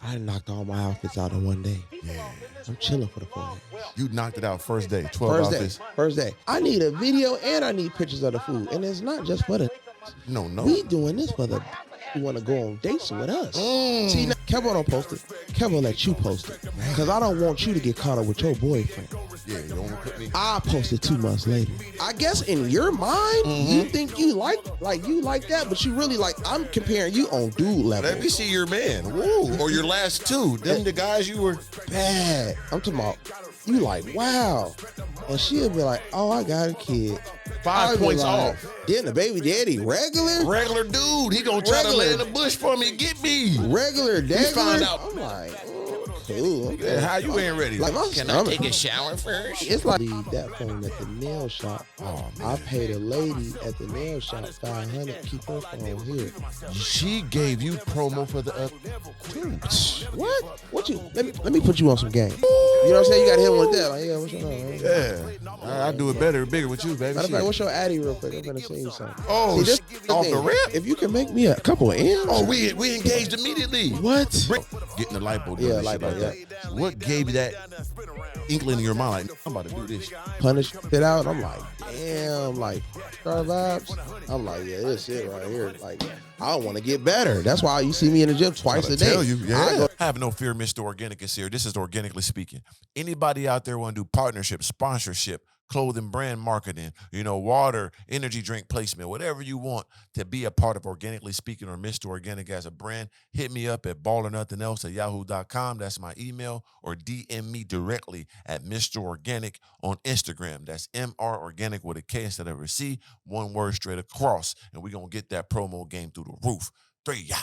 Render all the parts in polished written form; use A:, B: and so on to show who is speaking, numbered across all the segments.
A: I knocked all my outfits out in one day.
B: Yeah.
A: I'm chilling for the 4 days.
B: You knocked it out first day, 12 outfits.
A: First day. I need a video and I need pictures of the food. And it's not just for the.
B: No.
A: We doing this for the who want to go on dates with us. See, now, Kevo don't post it. Kevo let you post it. Because I don't want you to get caught up with your boyfriend.
B: Yeah, you don't put me.
A: I posted 2 months later. I guess in your mind, you think you like that, but you really like, I'm comparing you on dude level.
B: Let me see your man. Woo. Or your last two. Them the guys you were.
A: Bad. I'm talking about, you like, wow. And she'll be like, oh, I got a kid.
B: 5 points off.
A: Then the baby daddy, regular
B: dude. He gonna try to lay in the bush for me. Get me.
A: Regular daddy.
B: He found out.
A: I'm like, cool. Okay.
B: How you ain't ready?
A: Like,
B: can I take a shower first?
A: It's like leave that phone at the nail shop. Oh, man. I paid a lady at the nail shop $500 keep her phone here.
B: She gave you promo for the
A: What you? Let me put you on some game. You know what I'm saying? You got to hit one with that. Like, yeah, what's your
B: Yeah, I do it better, bigger with you, baby.
A: Matter of fact, what's your Addy real quick? I'm gonna say you something.
B: Oh,
A: see,
B: off the rip?
A: If you can make me a couple of M's.
B: Oh, we engaged immediately.
A: What?
B: Getting the lipo.
A: Yeah, lipo.
B: Yeah. What gave you that inkling in your mind? Like, I'm about to do this.
A: Punish it out. I'm like, damn. Like, star vibes. I'm like, yeah, this it right here. Like, I want to get better. That's why you see me in the gym twice a day.
B: Tell you, yeah. Have no fear, Mr. Organik is here. This is Organically speaking. Anybody out there want to do partnership, sponsorship, clothing brand marketing, water, energy drink placement, whatever you want to be a part of Organically Speaking or Mr. Organik as a brand, hit me up at ballernothingelse@yahoo.com. That's my email, or DM me directly at Mr. Organik on Instagram. That's MR Organic with a K instead of a C, one word straight across, and we're going to get that promo game through the roof. 3, yeah.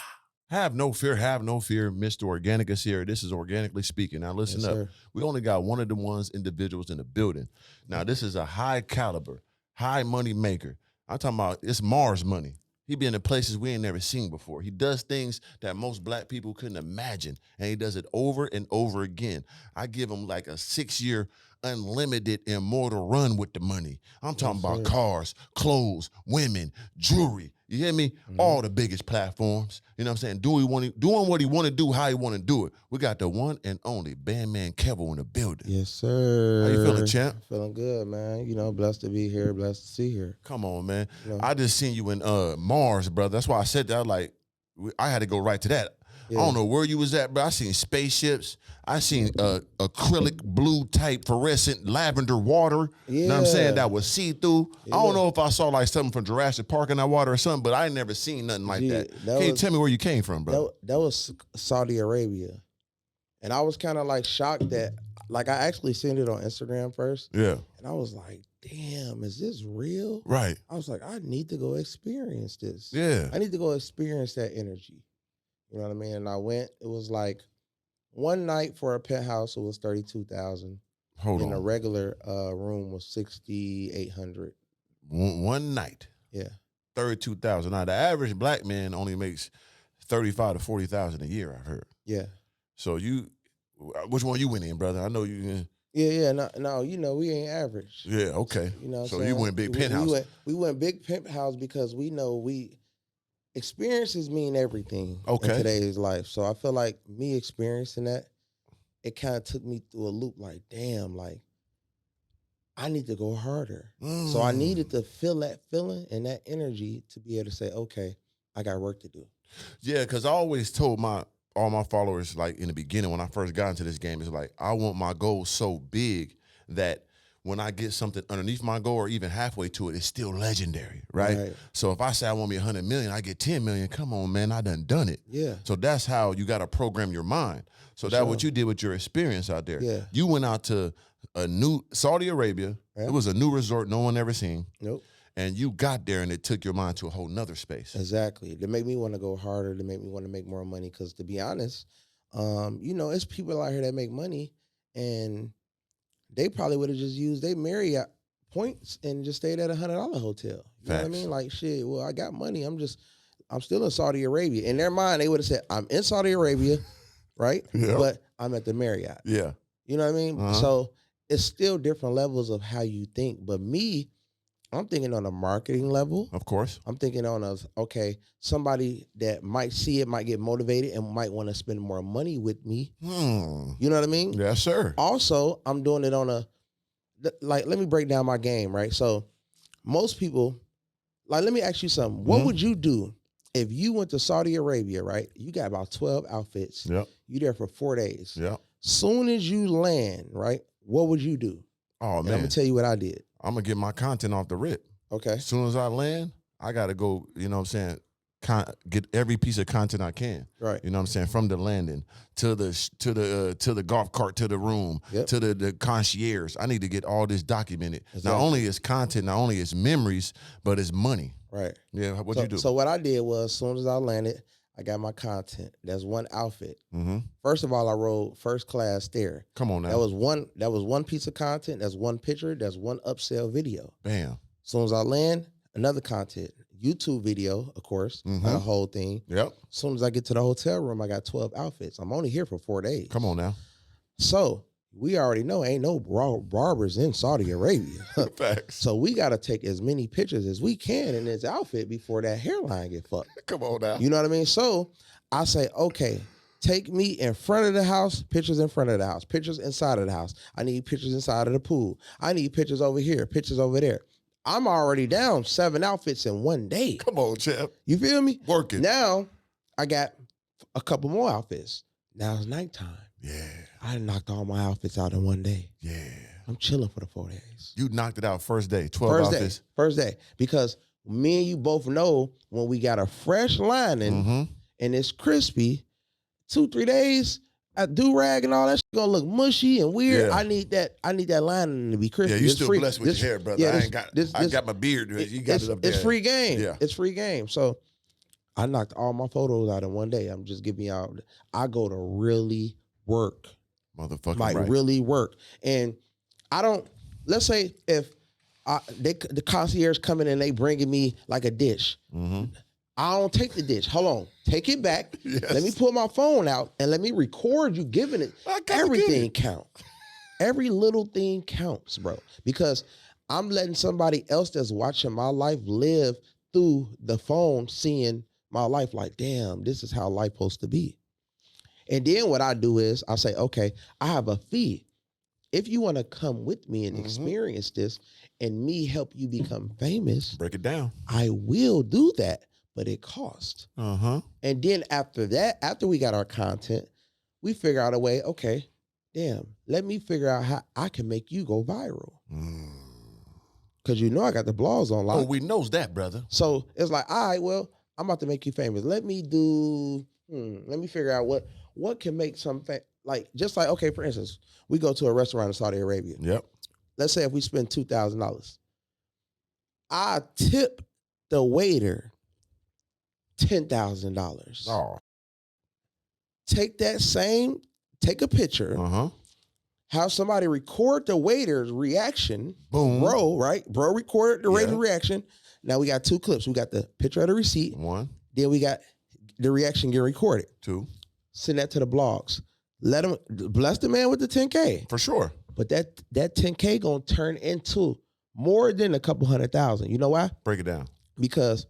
B: Have no fear, Mr. Organik is here. This is Organically Speaking. Now listen up.
A: Sir.
B: We only got one of the individuals in the building. Now this is a high caliber, high money maker. I'm talking about it's Mars money. He been in places we ain't never seen before. He does things that most black people couldn't imagine, and he does it over and over again. I give him like a 6-year unlimited immortal run with the money. I'm talking about cars, clothes, women, jewelry. You hear me? All the biggest platforms. You know what I'm saying? Doing what he want to do, how he want to do it. We got the one and only Bandman Kevo in the building.
A: Yes, sir.
B: How you feeling, champ?
A: Feeling good, man. Blessed to be here, blessed to see here.
B: Come on, man. I just seen you in Mars, brother. That's why I said that. Like, I had to go right to that. Yeah. I don't know where you was at, but I seen spaceships. I seen acrylic blue type fluorescent lavender water.
A: Yeah.
B: You know what I'm saying? That was see-through.
A: Yeah.
B: I don't know if I saw like something from Jurassic Park in that water or something, but I ain't never seen nothing like that. Can you tell me where you came from, bro?
A: That was Saudi Arabia. And I was kind of like shocked that, like, I actually seen it on Instagram first.
B: Yeah.
A: And I was like, damn, is this real?
B: Right.
A: I was like, I need to go experience this.
B: Yeah.
A: I need to go experience that energy. You know what I mean? And I went, it was like one night for a penthouse, it was $32,000.
B: Hold on.
A: And a regular room was $6,800.
B: One night.
A: Yeah.
B: 32,000. Now the average black man only makes 35 to 40,000 a year, I've heard.
A: Yeah.
B: So which one you went in, brother? I know you.
A: Yeah. No, we ain't average.
B: Yeah, okay.
A: You know what
B: so
A: I'm
B: you
A: saying?
B: went big penthouse.
A: We went big penthouse because we know experiences mean everything in today's life. So I feel like me experiencing that, it kind of took me through a loop like, damn, like, I need to go harder. So I needed to feel that feeling and that energy to be able to say, okay, I got work to do.
B: Yeah, because I always told all my followers, like in the beginning when I first got into this game, is like, I want my goals so big that when I get something underneath my goal or even halfway to it, it's still legendary, right? So if I say I want me 100 million, I get 10 million. Come on, man, I done it.
A: Yeah.
B: So that's how you got to program your mind. So that's what you did with your experience out there.
A: Yeah.
B: You went out to a new Saudi Arabia. Yeah. It was a new resort no one ever seen.
A: Nope.
B: And you got there and it took your mind to a whole nother space.
A: Exactly. To make me want to go harder, to make me want to make more money. Because to be honest, it's people out here that make money and they probably would have just used their Marriott points and just stayed at $100 hotel. You know what I mean? Like, shit, well, I got money. I'm still in Saudi Arabia. In their mind, they would have said, I'm in Saudi Arabia, right?
B: Yeah.
A: But I'm at the Marriott.
B: Yeah.
A: You know what I mean? So it's still different levels of how you think. But me, I'm thinking on a marketing level.
B: Of course.
A: I'm thinking on somebody that might see it, might get motivated, and might want to spend more money with me. You know what I mean?
B: Yes, sir.
A: Also, I'm doing it on let me break down my game, right? So most people, let me ask you something. What would you do if you went to Saudi Arabia, right? You got about 12 outfits.
B: Yep.
A: You there for 4 days.
B: Yep.
A: Soon as you land, right? What would you do?
B: Oh,
A: And
B: man.
A: I'm going to tell you what I did.
B: I'm going to get my content off the rip.
A: Okay.
B: As soon as I land, I got to go, you know what I'm saying, get every piece of content I can.
A: Right.
B: You know what I'm saying? From the landing to the golf cart, to the room, to the concierge. I need to get all this documented. Exactly. Not only is content, not only is memories, but it's money.
A: Right.
B: Yeah. What'd you do?
A: So what I did was, as soon as I landed, I got my content. That's one outfit.
B: Mm-hmm.
A: First of all, I rode first class there.
B: Come on now.
A: That was one piece of content. That's one picture. That's one upsell video.
B: Bam.
A: As soon as I land, another content. YouTube video, of course, the whole thing.
B: Yep.
A: As soon as I get to the hotel room, I got 12 outfits. I'm only here for 4 days.
B: Come on now.
A: So we already know ain't no barbers in Saudi Arabia.
B: Facts.
A: So we got to take as many pictures as we can in this outfit before that hairline get fucked.
B: Come on now.
A: You know what I mean? So I say, okay, take me in front of the house, pictures in front of the house, pictures inside of the house. I need pictures inside of the pool. I need pictures over here, pictures over there. I'm already down 7 outfits in 1 day.
B: Come on, champ.
A: You feel me?
B: Working.
A: Now I got a couple more outfits. Now it's nighttime.
B: Yeah.
A: I knocked all my outfits out in 1 day.
B: Yeah.
A: I'm chilling for the 4 days.
B: You knocked it out first day, 12 outfits.
A: First day. Because me and you both know when we got a fresh lining and it's crispy, 2-3 days, a do-rag and all that shit gonna look mushy and weird. Yeah. I need that lining to be crispy.
B: Yeah, you still blessed with your hair, brother.
A: Yeah,
B: I got my beard. You got it up there.
A: It's free game.
B: Yeah.
A: It's free game. So I knocked all my photos out in 1 day. I'm just giving y'all, I go to really work.
B: Motherfucker,
A: like
B: right.
A: really work. And I don't, let's say if the concierge coming and they bringing me like a dish. I don't take the dish. Hold on. Take it back. Yes. Let me pull my phone out and let me record you giving it. Everything counts. Every little thing counts, bro. Because I'm letting somebody else that's watching my life live through the phone, seeing my life like, damn, this is how life supposed to be. And then what I do is I say, okay, I have a fee. If you want to come with me and experience this and me help you become famous,
B: break it down.
A: I will do that. But it costs.
B: And
A: then after that, after we got our content, we figure out a way, okay, damn, let me figure out how I can make you go viral. Because you know I got the blogs on lock.
B: Oh, we knows that, brother.
A: So it's like, all right, well, I'm about to make you famous. Let me figure out what can make something, like, just like, okay, for instance, we go to a restaurant in Saudi Arabia.
B: Yep.
A: Let's say if we spend $2,000, I tip the waiter $10,000.
B: Oh.
A: Take a picture, have somebody record the waiter's reaction.
B: Boom.
A: Bro recorded the waiter's reaction. Now we got 2 clips. We got the picture of the receipt.
B: 1.
A: Then we got the reaction get recorded.
B: 2.
A: Send that to the blogs. Let them bless the man with the 10K.
B: For sure.
A: But that 10K gonna turn into more than a couple 100,000. You know why?
B: Break it down.
A: Because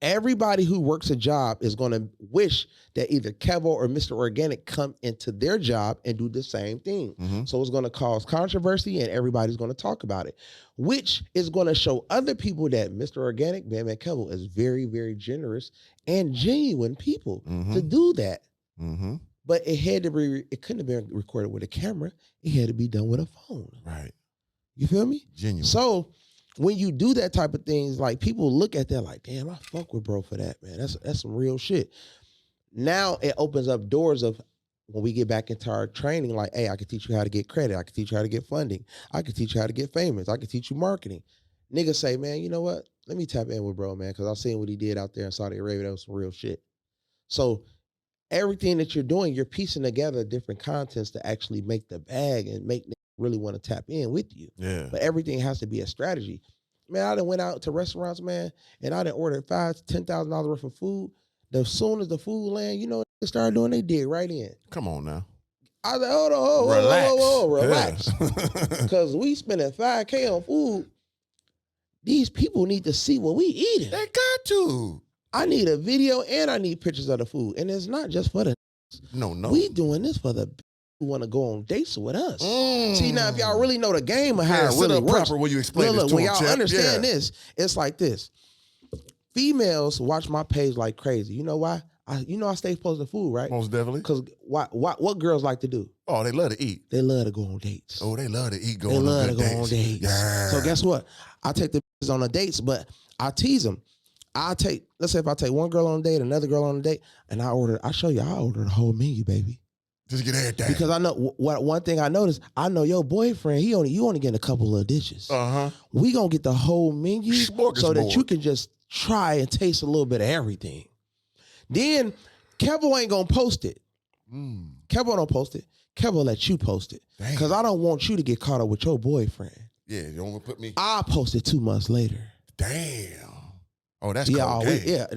A: everybody who works a job is going to wish that either Kevo or Mr. Organik come into their job and do the same thing. So it's going to cause controversy and everybody's going to talk about it, which is going to show other people that Mr. Organik, Bam and Kevo is very, very generous and genuine people to do that. But it couldn't have been recorded with a camera. It had to be done with a phone.
B: Right.
A: You feel me?
B: Genuine.
A: So when you do that type of things, like people look at that like, damn, I fuck with bro for that, man. That's some real shit. Now it opens up doors of when we get back into our training, like, hey, I can teach you how to get credit. I can teach you how to get funding. I can teach you how to get famous. I can teach you marketing. Niggas say, man, you know what? Let me tap in with bro, man, because I've seen what he did out there in Saudi Arabia. That was some real shit. So everything that you're doing, you're piecing together different contents to actually make the bag and make really want to tap in with you.
B: Yeah.
A: But everything has to be a strategy. Man, I done went out to restaurants, man, and I done ordered $5,000-$10,000 worth of food. As soon as the food land, you know what they started doing? They dig right in.
B: Come on now.
A: I was like, hold on, relax.
B: Yeah.
A: Because we spending $5K on food. these people need to see what we eating.
B: They got to.
A: I need a video and I need pictures of the food. And it's not just for the
B: No.
A: We doing this for the who want to go on dates with us. See, now, if y'all really know the game of how it really works.
B: Proper when you explain this to
A: when
B: them,
A: y'all
B: Champ.
A: understand this, it's like this. Females watch my page like crazy. You know why? I stay posting food, right?
B: Most definitely.
A: Because what girls like to do?
B: Oh, they love to eat.
A: They love to go on dates.
B: Oh, they love to eat.
A: They love to go on dates.
B: Yeah.
A: So guess what? I take the bitches on the dates, but I tease them. Let's say if I take one girl on a date, another girl on a date, and I order the whole menu, baby.
B: Just get everything.
A: Because I know one thing I noticed, I know your boyfriend, you only getting a couple of dishes. We gonna get the whole menu so that you can just try and taste a little bit of everything. Then Kevo ain't gonna post it. Kevo don't post it. Kevo let you post it. Because I don't want you to get caught up with your boyfriend.
B: Yeah, you don't want to put me.
A: I'll post it 2 months later.
B: Damn. Oh, that's
A: cold
B: game.
A: Yeah.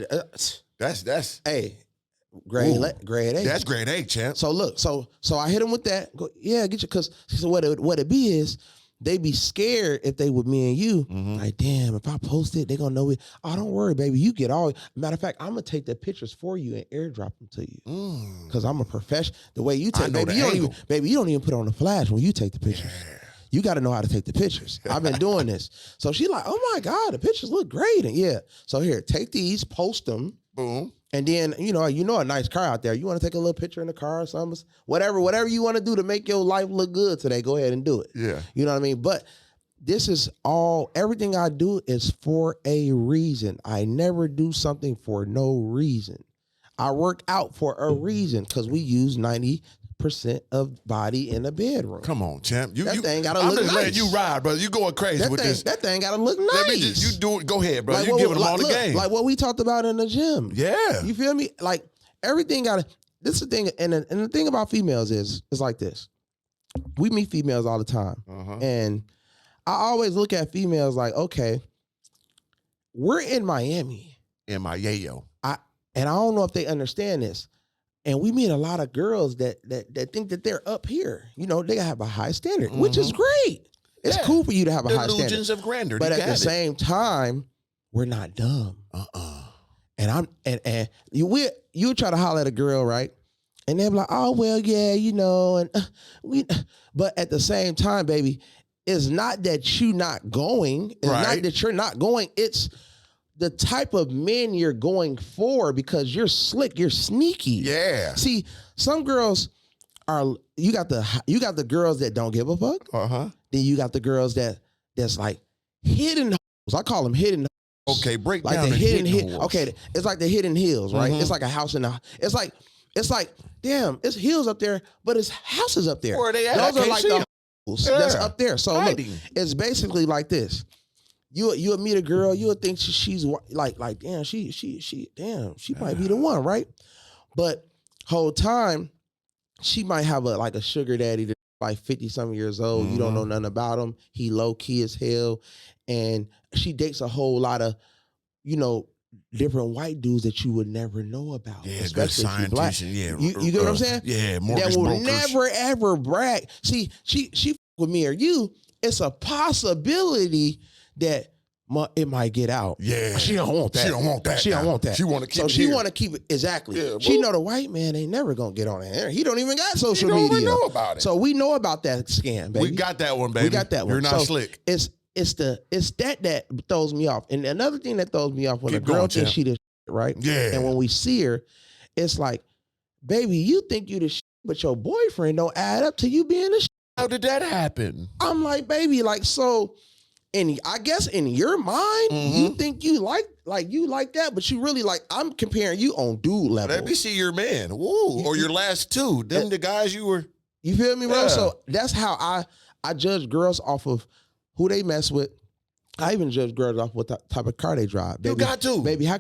B: That's
A: hey. Grade A.
B: That's grade A, champ.
A: So look, so I hit him with that. Go, yeah, get you, because what it be is they be scared if they with me and you. Like, damn, if I post it, they gonna know it. Oh, don't worry, baby. You get all. Matter of fact, I'm gonna take the pictures for you and airdrop them to you. Because I'm a professional. The way you take, baby, you don't even put on the flash when you take the pictures. Yeah. You got to know how to take the pictures. I've been doing this. So she like, oh my God, the pictures look great. And yeah, so here, take these, post them.
B: Boom.
A: And then, you know a nice car out there. You want to take a little picture in the car or something? Whatever you want to do to make your life look good today, go ahead and do it.
B: Yeah.
A: You know what I mean? But this is everything I do is for a reason. I never do something for no reason. I work out for a reason because we use 90% of body in the bedroom.
B: Come on, champ.
A: That thing gotta look nice. I'm just letting
B: you ride, brother. You going crazy with this.
A: That thing gotta look nice.
B: You do it. Go ahead, bro. You giving them all the game.
A: Like what we talked about in the gym.
B: Yeah.
A: You feel me? Like everything gotta. This is the thing, and the thing about females is like this. We meet females all the time, and I always look at females like, okay, we're in Miami.
B: In my yayo.
A: And I don't know if they understand this. And we meet a lot of girls that think that they're up here. You know, they have a high standard, which is great. It's cool for you to have a high standard.
B: Illusions of grandeur.
A: But at the same time, we're not dumb. And you try to holler at a girl, right? And they're like, oh, well, yeah, you know, and but at the same time, baby, it's not that you're not going. It's not that you're not going. It's the type of men you're going for because you're slick, you're sneaky.
B: Yeah.
A: See, some girls you got the girls that don't give a fuck. Then you got the girls that's like hidden hoes. I call them hidden hoes.
B: Okay, break
A: like
B: down
A: the hidden
B: hoes.
A: Okay, it's like the hidden hills, right? It's like a house in the. It's like damn, it's hills up there, but it's houses up there.
B: Where are they at?
A: Those are like the hoes that's up there. So look, it's basically like this. You'll meet a girl, you'll think she's like damn, she might be the one, right? But whole time, she might have a sugar daddy that's like 50-something years old. You don't know nothing about him. He low key as hell, and she dates a whole lot of, different white dudes that you would never know about.
B: Yeah,
A: especially
B: good
A: if black.
B: Yeah,
A: you get what I'm saying?
B: Yeah, mortgage
A: that will
B: brokers.
A: never ever brag. See, she with me or you. It's a possibility that it might get out.
B: Yeah.
A: She don't want that.
B: She don't want that.
A: She don't want that.
B: She want to keep it.
A: So she want to keep it. Exactly. Yeah, she know the white man ain't never going to get on there. He don't even got social media.
B: He don't even know about it.
A: So we know about that scam, baby.
B: We got that one, baby.
A: We got that one.
B: You're not slick.
A: It's that throws me off. And another thing that throws me off when a girl thinks she the shit, right?
B: Yeah.
A: And when we see her, it's like, baby, you think you the shit, but your boyfriend don't add up to you being the shit.
B: How did that happen?
A: I'm like, baby, like, so, and I guess in your mind, you think you like that, but you really like, I'm comparing you on dude level.
B: Let me see your man. Woo. Or your last two. Them the guys you were.
A: You feel me, bro? So that's how I judge girls off of who they mess with. I even judge girls off what type of car they drive. Baby,
B: you got to.
A: Baby,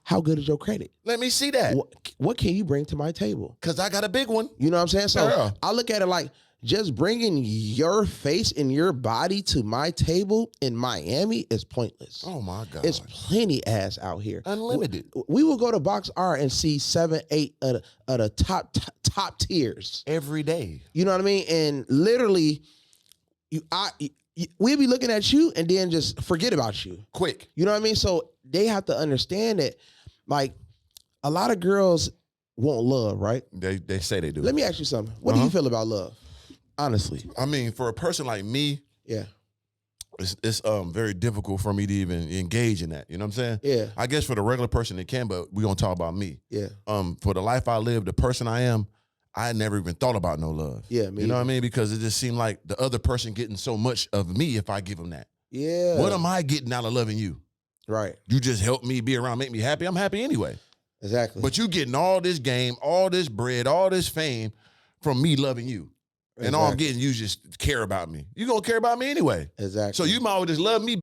A: how good is your credit?
B: Let me see that.
A: What can you bring to my table?
B: Because I got a big one.
A: You know what I'm saying? So I look at it like, just bringing your face and your body to my table in Miami is pointless.
B: Oh my God.
A: It's plenty ass out here.
B: Unlimited.
A: We will go to Box R and see 7, 8 of the top tiers.
B: Every day.
A: You know what I mean? And literally, we'll be looking at you and then just forget about you.
B: Quick.
A: You know what I mean? So they have to understand that, like, a lot of girls want love, right?
B: They say they do.
A: Let me ask you something. What do you feel about love? Honestly.
B: I mean, for a person like me,
A: Yeah.
B: it's very difficult for me to even engage in that. You know what I'm saying?
A: Yeah.
B: I guess for the regular person it can, but we're gonna talk about me.
A: Yeah.
B: For the life I live, the person I am, I never even thought about no love.
A: Yeah, me
B: you know what I
A: either.
B: mean? Because it just seemed like the other person getting so much of me if I give them that.
A: Yeah.
B: What am I getting out of loving you?
A: Right.
B: You just help me be around, make me happy. I'm happy anyway.
A: Exactly.
B: But you getting all this game, all this bread, all this fame from me loving you. And all I'm getting, you just care about me. You gonna care about me anyway.
A: Exactly.
B: So you might well just love me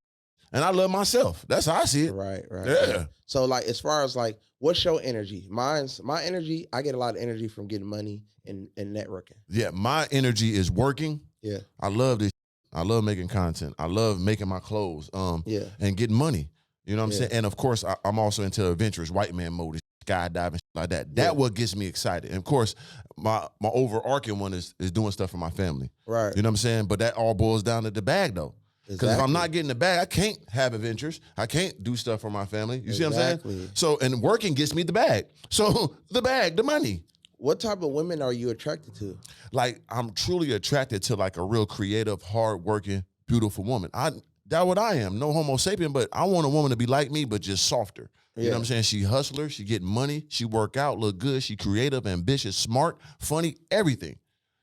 B: and I love myself. That's how I see it.
A: Right.
B: Yeah.
A: Right. So, like, as far as like, what's your energy? My energy, I get a lot of energy from getting money and networking.
B: Yeah, my energy is working.
A: Yeah.
B: I love this. I love making content. I love making my clothes.
A: Yeah.
B: And getting money. You know what I'm saying? And of course, I'm also into adventurous white man mode, skydiving, shit like that. That what gets me excited. And of course, my overarching one is doing stuff for my family.
A: Right.
B: You know what I'm saying? But that all boils down to the bag though. Because if I'm not getting the bag, I can't have adventures. I can't do stuff for my family. You see what I'm saying? So, and working gets me the bag. So the bag, the money.
A: What type of women are you attracted to?
B: Like, I'm truly attracted to like a real creative, hardworking, beautiful woman. That's what I am. No homo sapien, but I want a woman to be like me, but just softer. You know what I'm saying? She hustler, she getting money, she work out, look good, she creative, ambitious, smart, funny, everything.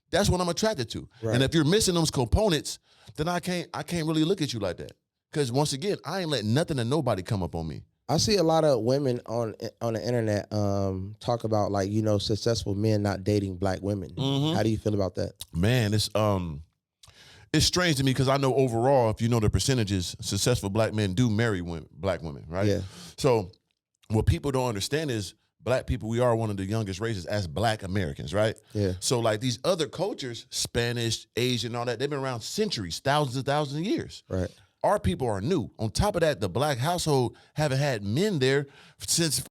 B: That's what I'm attracted to.
A: Right.
B: And if you're missing those components, then I can't really look at you like that. Because once again, I ain't letting nothing and nobody come up on me.
A: I see a lot of women on the internet talk about, like, you know, successful men not dating black women. How do you feel about that?
B: Man, it's strange to me because I know overall, if you know the percentages, successful black men do marry black women, right?
A: Yeah.
B: So what people don't understand is black people, we are one of the youngest races as black Americans, right?
A: Yeah.
B: So like these other cultures, Spanish, Asian, all that, they've been around centuries, thousands of years.
A: Right.
B: Our people are new. On top of that, the black household haven't had men there since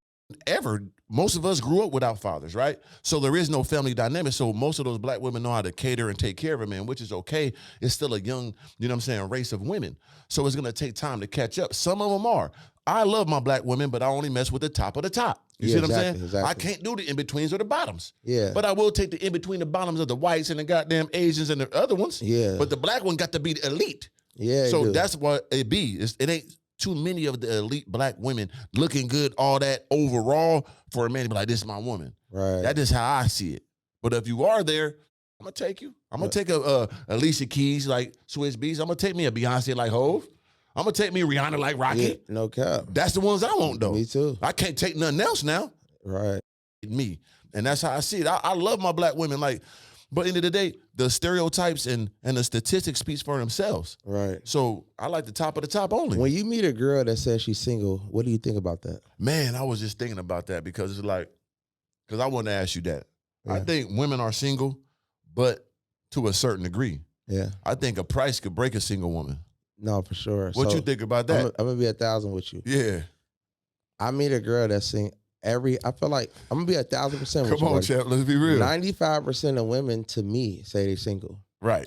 B: ever. Most of us grew up without fathers, right? So there is no family dynamic. So most of those black women know how to cater and take care of a man, which is okay. It's still a young, you know what I'm saying, race of women. So it's going to take time to catch up. Some of them are. I love my black women, but I only mess with the top of the top. You see what I'm saying?
A: Exactly.
B: I can't do the in-betweens or the bottoms.
A: Yeah.
B: But I will take the in-between the bottoms of the whites and the goddamn Asians and the other ones.
A: Yeah.
B: But the black one got to be the elite.
A: Yeah.
B: So that's what it be. It ain't too many of the elite black women looking good, all that overall for a man to be like, this is my woman.
A: Right.
B: That is how I see it. But if you are there, I'm gonna take you. I'm gonna take a Alicia Keys like Swiss Beats. I'm gonna take me a Beyonce like Hove. I'm gonna take me Rihanna like Rocket.
A: Yeah, no cap.
B: That's the ones I want though.
A: Me too.
B: I can't take nothing else now.
A: Right.
B: Me. And that's how I see it. I love my black women. Like, but at the end of the day, the stereotypes and the statistics speaks for themselves.
A: Right.
B: So I like the top of the top only.
A: When you meet a girl that says she's single, what do you think about that?
B: Man, I was just thinking about that because it's like, because I wanted to ask you that.
A: Yeah.
B: I think women are single, but to a certain degree.
A: Yeah.
B: I think a price could break a single woman.
A: No, for sure.
B: What you think about that?
A: I'm gonna be 1,000 with you.
B: Yeah.
A: I meet a girl that's sing I feel like I'm gonna be 1,000% with you.
B: Come on,
A: buddy.
B: chap. Let's be real.
A: 95% of women to me say they're single.
B: Right.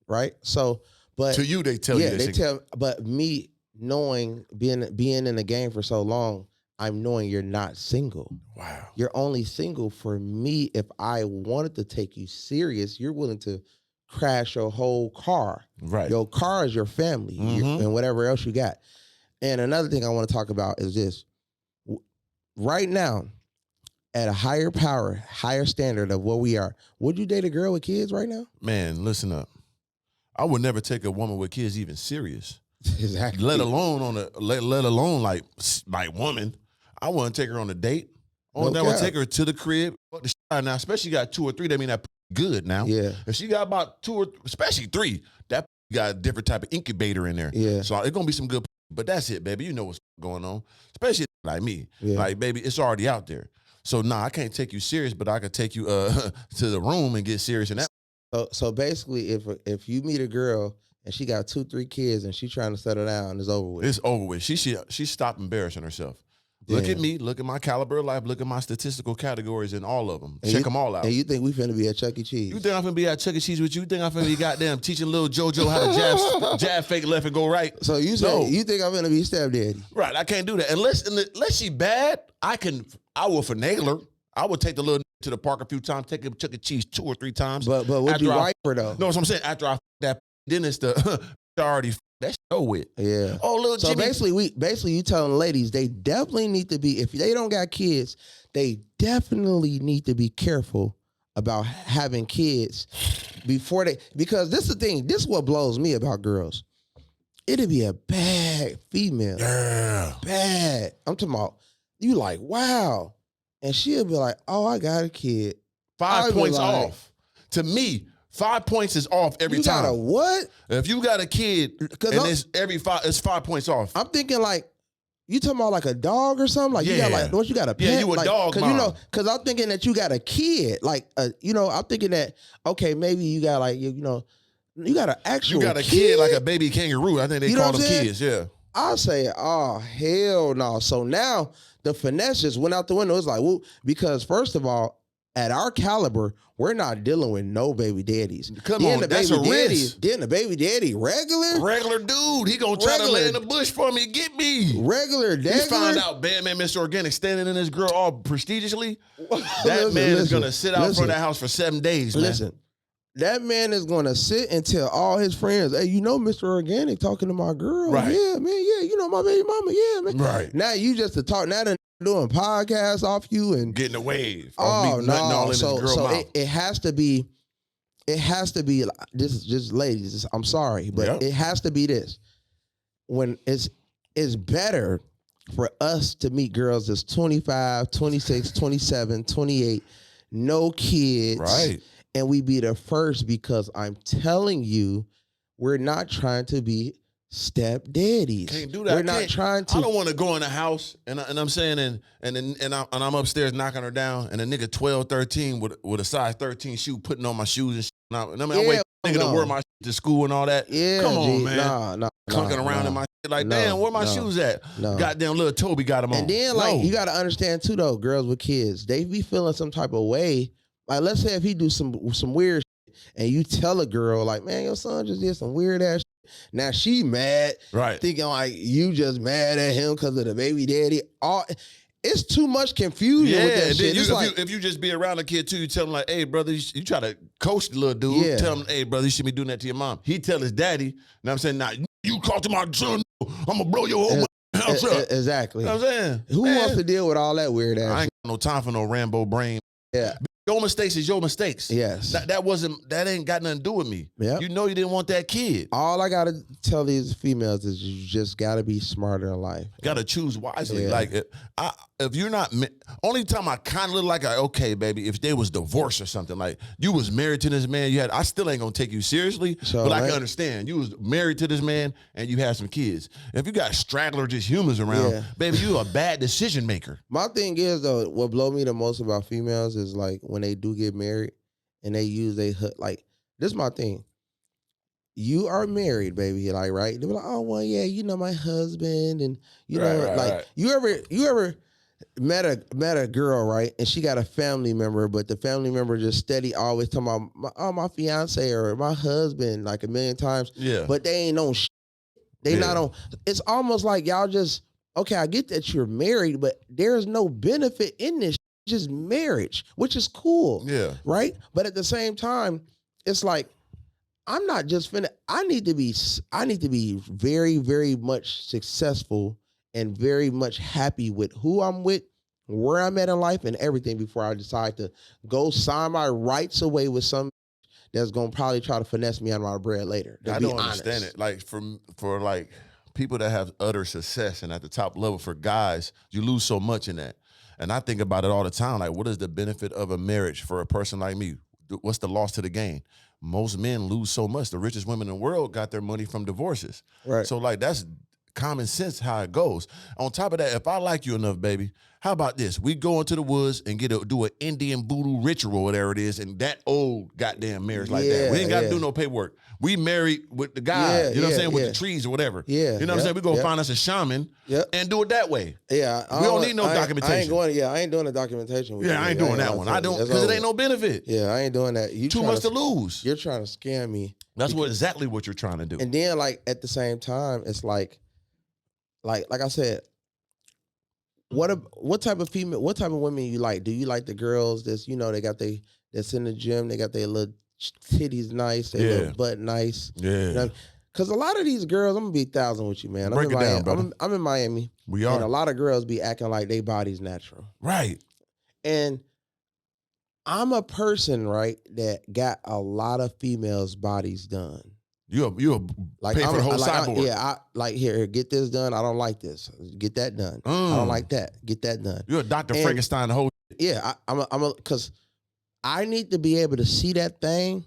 A: Right. So, but
B: To you, they tell you they're
A: they
B: single.
A: but me knowing being in the game for so long, I'm knowing you're not single.
B: Wow.
A: You're only single for me if I wanted to take you serious. You're willing to crash your whole car.
B: Right.
A: Your car is your family and whatever else you got. And another thing I want to talk about is this. Right now, at a higher power, higher standard of where we are, would you date a girl with kids right now?
B: Man, listen up. I would never take a woman with kids even serious.
A: Exactly.
B: Let alone let alone like woman. I wouldn't take her on a date.
A: No
B: I would
A: cap.
B: take her to the crib. Fuck the shit out now, especially got 2 or 3. That mean that good now.
A: Yeah.
B: If she got about 2 or especially 3, that got a different type of incubator in there.
A: Yeah.
B: So it's gonna be some good. But that's it, baby. You know what's going on. Especially like me.
A: Yeah.
B: Like, baby, it's already out there. So nah, I can't take you serious, but I could take you to the room and get serious in that.
A: So basically, if you meet a girl and she got 2, 3 kids and she trying to settle down, it's over with.
B: It's over with. She stopped embarrassing herself. Look at me, look at my caliber of life, look at my statistical categories in all of them.
A: And
B: Check them all out.
A: And you think we finna be at Chuck E. Cheese?
B: You think I'm finna be at Chuck E. Cheese with you? You think I'm finna be goddamn teaching little JoJo how to jab fake left and go right?
A: So you say you think I'm gonna be stepdaddy?
B: Right, I can't do that. Unless she bad, I will finagle her. I would take the little to the park a few times, take him to Chuck E. Cheese 2 or 3 times.
A: But would you wipe her though?
B: No, that's what I'm saying. After I that, then it's the already that's show with.
A: Yeah.
B: Oh, little
A: so
B: Jimmy.
A: basically you telling ladies they definitely need to be, if they don't got kids, they definitely need to be careful about having kids before because this is the thing, this is what blows me about girls. It'd be a bad female.
B: Yeah.
A: Bad. I'm talking about, you like, wow. And she'll be like, oh, I got a kid.
B: 5 points off. To me, 5 points is off every time.
A: You got a what?
B: If you got a kid, and it's 5 points off.
A: I'm thinking like, you talking about like a dog or something? Like you got like, what you got a pet?
B: Yeah, you a dog
A: cause
B: mom.
A: you know, cause I'm thinking that you got a kid. Like, you know, I'm thinking that, okay, maybe you got like, you know, you got an actual
B: You got a kid like a baby kangaroo. I think they call them kids, yeah.
A: I'll say, oh, hell no. So now the finesse just went out the window. It's like, well, because first of all, at our caliber, we're not dealing with no baby daddies.
B: Come on, that's a risk.
A: Then the baby daddy,
B: regular dude, he gonna try to lay in the bush for me, get me.
A: Regular daddy.
B: He found out bad man Mr. Organik standing in this girl all prestigiously. That man is gonna sit out front of that house for 7 days, man.
A: Listen, that man is gonna sit and tell all his friends, hey, you know Mr. Organik talking to my girl.
B: Right.
A: Yeah, man, yeah, you know my baby mama, yeah, man.
B: Right.
A: Now you just to talk, now they're doing podcasts off you and
B: getting a wave.
A: Oh no!
B: All in
A: so
B: this girl mouth.
A: It has to be. It has to be. This is just ladies. I'm sorry, but it has to be this. When it's better for us to meet girls that's 25, 26, 27, 28, no kids,
B: right?
A: And we be the first because I'm telling you, we're not trying to be stepdaddies.
B: Can't do that.
A: We're not trying to.
B: I don't want to go in the house and I'm saying and I'm upstairs knocking her down and a nigga 12, 13 with a size 13 shoe putting on my shoes and shit. I mean, I wait for nigga to wear my shit to school and all that.
A: Yeah,
B: come on, man.
A: Nah,
B: clunking around in my shit like, damn, where my shoes at? Goddamn little Toby got them on.
A: And then like you got to understand too though, girls with kids, they be feeling some type of way. Like let's say if he do some weird shit and you tell a girl like, man, your son just did some weird ass shit. Now she mad,
B: right?
A: Thinking like you just mad at him because of the baby daddy. It's too much confusion with that shit.
B: If you just be around a kid too, you tell him like, hey, brother, you try to coach the little dude. Yeah. Tell him, hey, brother, you shouldn't be doing that to your mom. He tell his daddy, and I'm saying, nah, you call to my son, I'm gonna blow your whole house up.
A: Exactly.
B: You know what I'm saying?
A: Who wants to deal with all that weird ass?
B: I ain't got no time for no Rambo brain.
A: Yeah.
B: Your mistakes is your mistakes.
A: Yes.
B: That ain't got nothing to do with me. Yep. You know you didn't want that kid.
A: All I gotta tell these females is you just gotta be smarter in life.
B: Gotta choose wisely. Yeah. Like if you're not, only time I kind of look like okay, baby, if they was divorced or something, like you was married to this man, I still ain't gonna take you seriously, but I can understand. You was married to this man and you had some kids. If you got straggler just humans around, baby, you a bad decision maker.
A: My thing is though, what blow me the most about females is like when they do get married and they use like, this is my thing. You are married, baby, like, right? They be like, oh, well, yeah, you know, my husband, and you know, like, you ever met a girl, right? And she got a family member, but the family member just steady always talking about my fiance or my husband like a million times.
B: Yeah.
A: But they ain't on shit. They not on. It's almost like y'all just, okay, I get that you're married, but there's no benefit in this. Just marriage, which is cool.
B: Yeah.
A: Right? But at the same time, it's like, I'm not just I need to be very, very much successful and very much happy with who I'm with, where I'm at in life, and everything before I decide to go sign my rights away with some that's gonna probably try to finesse me out of my bread later.
B: I don't understand it. Like for like people that have utter success and at the top level, for guys, you lose so much in that. And I think about it all the time. Like, what is the benefit of a marriage for a person like me? What's the loss to the gain? Most men lose so much. The richest women in the world got their money from divorces.
A: Right.
B: So like that's common sense how it goes. On top of that, if I like you enough, baby, how about this? We go into the woods and do an Indian voodoo ritual, whatever it is, and that old goddamn marriage like that. We ain't got to do no paperwork. We married with the guy, you know what I'm saying, with the trees or whatever.
A: Yeah.
B: You know what I'm saying? We go find us a shaman and do it that way.
A: Yeah.
B: We don't need no documentation.
A: I ain't doing the documentation with you.
B: I ain't doing that one. I don't, because it ain't no benefit.
A: Yeah, I ain't doing that. You
B: too much to lose.
A: You're trying to scam me.
B: That's exactly what you're trying to do.
A: And then, like, at the same time, it's like I said, what type of women you like? Do you like the girls that's, you know, that's in the gym, they got their little titties nice, their little butt nice?
B: Yeah.
A: You know? Cause a lot of these girls, I'm gonna be 1,000 with you, man.
B: Break it down, brother.
A: I'm in Miami.
B: We are.
A: And a lot of girls be acting like their body's natural.
B: Right.
A: And I'm a person, right, that got a lot of females' bodies done.
B: You like, pay for the whole cyborg.
A: Here, get this done. I don't like this. Get that done. I don't like that. Get that done.
B: You're a Dr. Frankenstein the whole.
A: Yeah, because I need to be able to see that thing,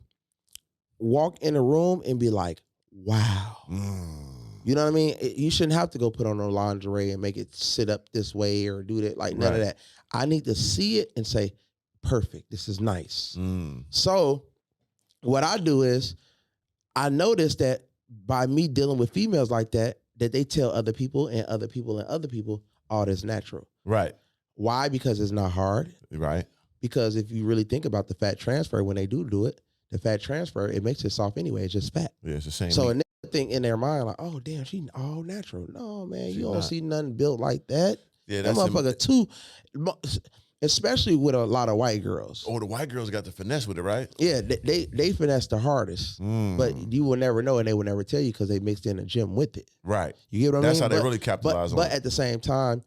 A: walk in a room and be like, wow. You know what I mean? You shouldn't have to go put on no lingerie and make it sit up this way or do that. Like, none of that. I need to see it and say, perfect. This is nice. So what I do is I notice that by me dealing with females like that they tell other people and other people and other people, oh, that's natural.
B: Right.
A: Why? Because it's not hard.
B: Right.
A: Because if you really think about the fat transfer, when they do it, the fat transfer, it makes it soft anyway. It's just fat.
B: Yeah, it's the same.
A: So another thing in their mind, like, oh, damn, she all natural. No, man, you don't see nothing built like that. Yeah, that motherfucker too. Especially with a lot of white girls.
B: Oh, the white girls got the finesse with it, right?
A: Yeah, they finesse the hardest. But you will never know, and they will never tell you because they mixed in a gym with it.
B: Right.
A: You get what I mean?
B: That's how they really capitalize on it.
A: But at the same time,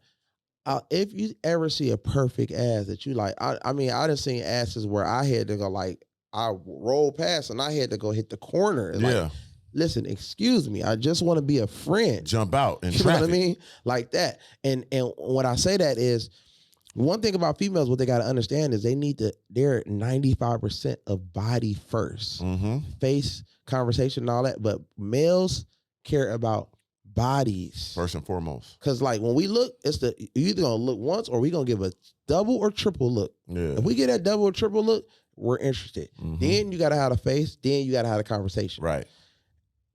A: if you ever see a perfect ass that you like, I done seen asses where I had to go, like, I rolled past and I had to go hit the corner. It's like, listen, excuse me, I just want to be a friend.
B: Jump out and
A: you know what I mean? Like that. And when I say that is, one thing about females, what they got to understand is they're 95% of body first. Face, conversation, and all that. But males care about bodies.
B: First and foremost.
A: Because, like, when we look, you either going to look once or we going to give a double or triple look. Yeah. If we get that double or triple look, we're interested. Then you got to have a face. Then you got to have a conversation.
B: Right.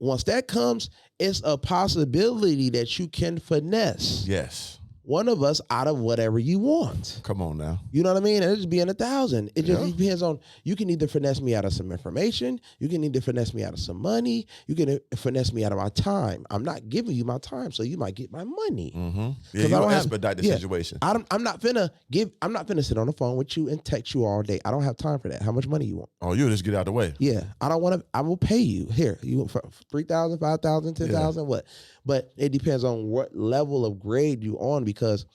A: Once that comes, it's a possibility that you can finesse.
B: Yes.
A: One of us out of whatever you want.
B: Come on now.
A: You know what I mean? And it just be in 1,000. It just depends on, you can either finesse me out of some information, you can either finesse me out of some money, you can finesse me out of my time. I'm not giving you my time, so you might get my money.
B: Yeah, you don't expedite the situation.
A: I'm not finna sit on the phone with you and text you all day. I don't have time for that. How much money you want?
B: Oh, you just get out the way.
A: Yeah. I will pay you. Here, you want 3,000, 5,000, 10,000, what? But it depends on what level of grade you on, because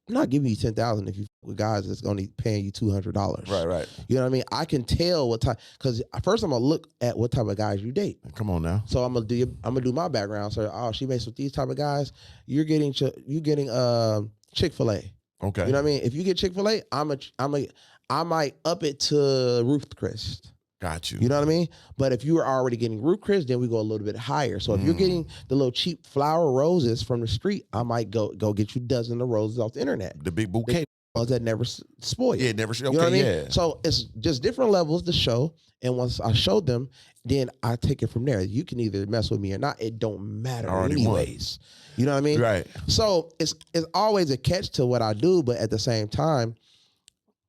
A: I'm not giving you 10,000 if you with guys that's going to be paying you $200.
B: Right.
A: You know what I mean? I can tell what type, because first I'm gonna look at what type of guys you date.
B: Come on now.
A: So I'm gonna do my background. So, oh, she makes with these type of guys. You're getting Chick-fil-A.
B: Okay.
A: You know what I mean? If you get Chick-fil-A, I might up it to Ruth Chris.
B: Got you.
A: You know what I mean? But if you were already getting Ruth Chris, then we go a little bit higher. So if you're getting the little cheap flower roses from the street, I might go get you dozens of roses off the internet.
B: The big bouquet.
A: Ones that never spoil.
B: Yeah, never. Okay,
A: you know what I mean?
B: Yeah.
A: So it's just different levels to show. And once I show them, then I take it from there. You can either mess with me or not. It don't matter anyways. You know what I mean?
B: Right.
A: So it's always a catch to what I do, but at the same time,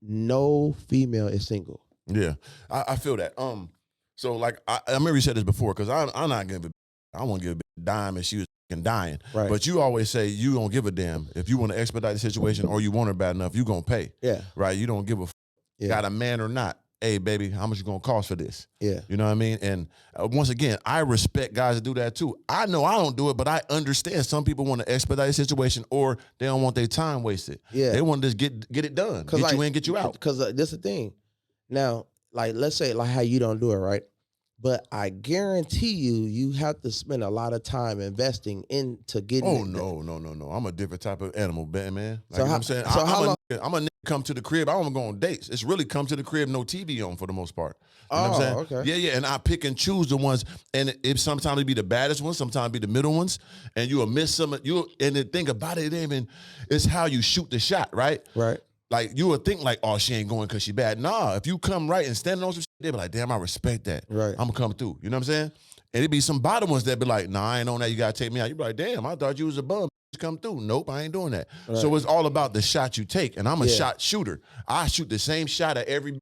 A: no female is single.
B: Yeah, I feel that. So like I remember you said this before, because I'm not gonna. I won't give a dime if she was dying. Right. But you always say you don't give a damn if you want to expedite the situation or you want her bad enough, you gonna pay. Yeah. Right. You don't give a got a man or not. Hey, baby, how much you gonna cost for this? Yeah. You know what I mean? And once again, I respect guys that do that too. I know I don't do it, but I understand some people want to expedite the situation or they don't want their time wasted. Yeah. They want to just get it done, get you in, get you out.
A: Because this is the thing. Now, like, let's say like how you don't do it, right? But I guarantee you have to spend a lot of time investing into getting.
B: Oh no! I'm a different type of animal, man. Like,
A: So
B: you know
A: how-
B: what I'm saying?
A: so how long-
B: I'm a nigga come to the crib. I don't go on dates. It's really come to the crib, no TV on for the most part. You know what I'm saying?
A: Okay.
B: Yeah. And I pick and choose the ones, and it sometimes it be the baddest ones, sometimes it be the middle ones, and you'll miss some. And the thing about it, it's how you shoot the shot, right?
A: Right.
B: Like, you would think like, oh, she ain't going because she bad. Nah, if you come right and standing on some shit, they be like, damn, I respect that.
A: Right.
B: I'm gonna come through. You know what I'm saying? And it be some bottom ones that be like, nah, I ain't on that. You gotta take me out. You be like, damn, I thought you was a bum. Come through. Nope, I ain't doing that.
A: Right.
B: So it's all about the shot you take. And I'm a shot shooter. I shoot the same shot at every.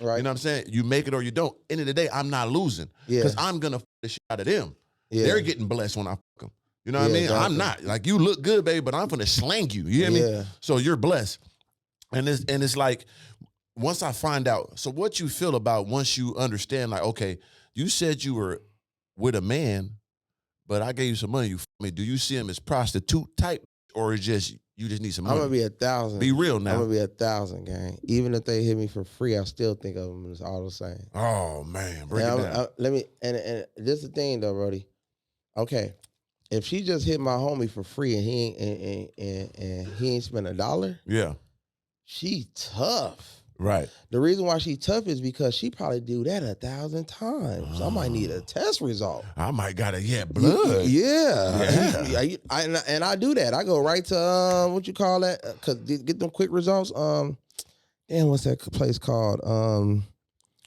A: Right.
B: You know what I'm saying? You make it or you don't. End of the day, I'm not losing.
A: Yeah.
B: Because I'm gonna the shit out of them.
A: Yeah.
B: They're getting blessed when I fuck them. You know what I mean?
A: Exactly.
B: I'm not. Like, you look good, baby, but I'm gonna slang you. You hear me? So you're blessed. And it's like, once I find out, so what you feel about once you understand, like, okay, you said you were with a man, but I gave you some money. You feel me? Do you see him as prostitute type, or is you just need some money?
A: I'm gonna be 1,000.
B: Be real now.
A: I'm gonna be 1,000, gang. Even if they hit me for free, I still think of them as all the same.
B: Oh man, break it down.
A: Let me and this is the thing though, Brody. Okay, if she just hit my homie for free and he ain't spent $1,
B: Yeah,
A: she tough.
B: right.
A: The reason why she tough is because she probably do that 1,000 times. I might need a test result.
B: I might gotta blood.
A: Yeah. And I do that. I go right to what you call that? Cause get them quick results. Damn, what's that place called?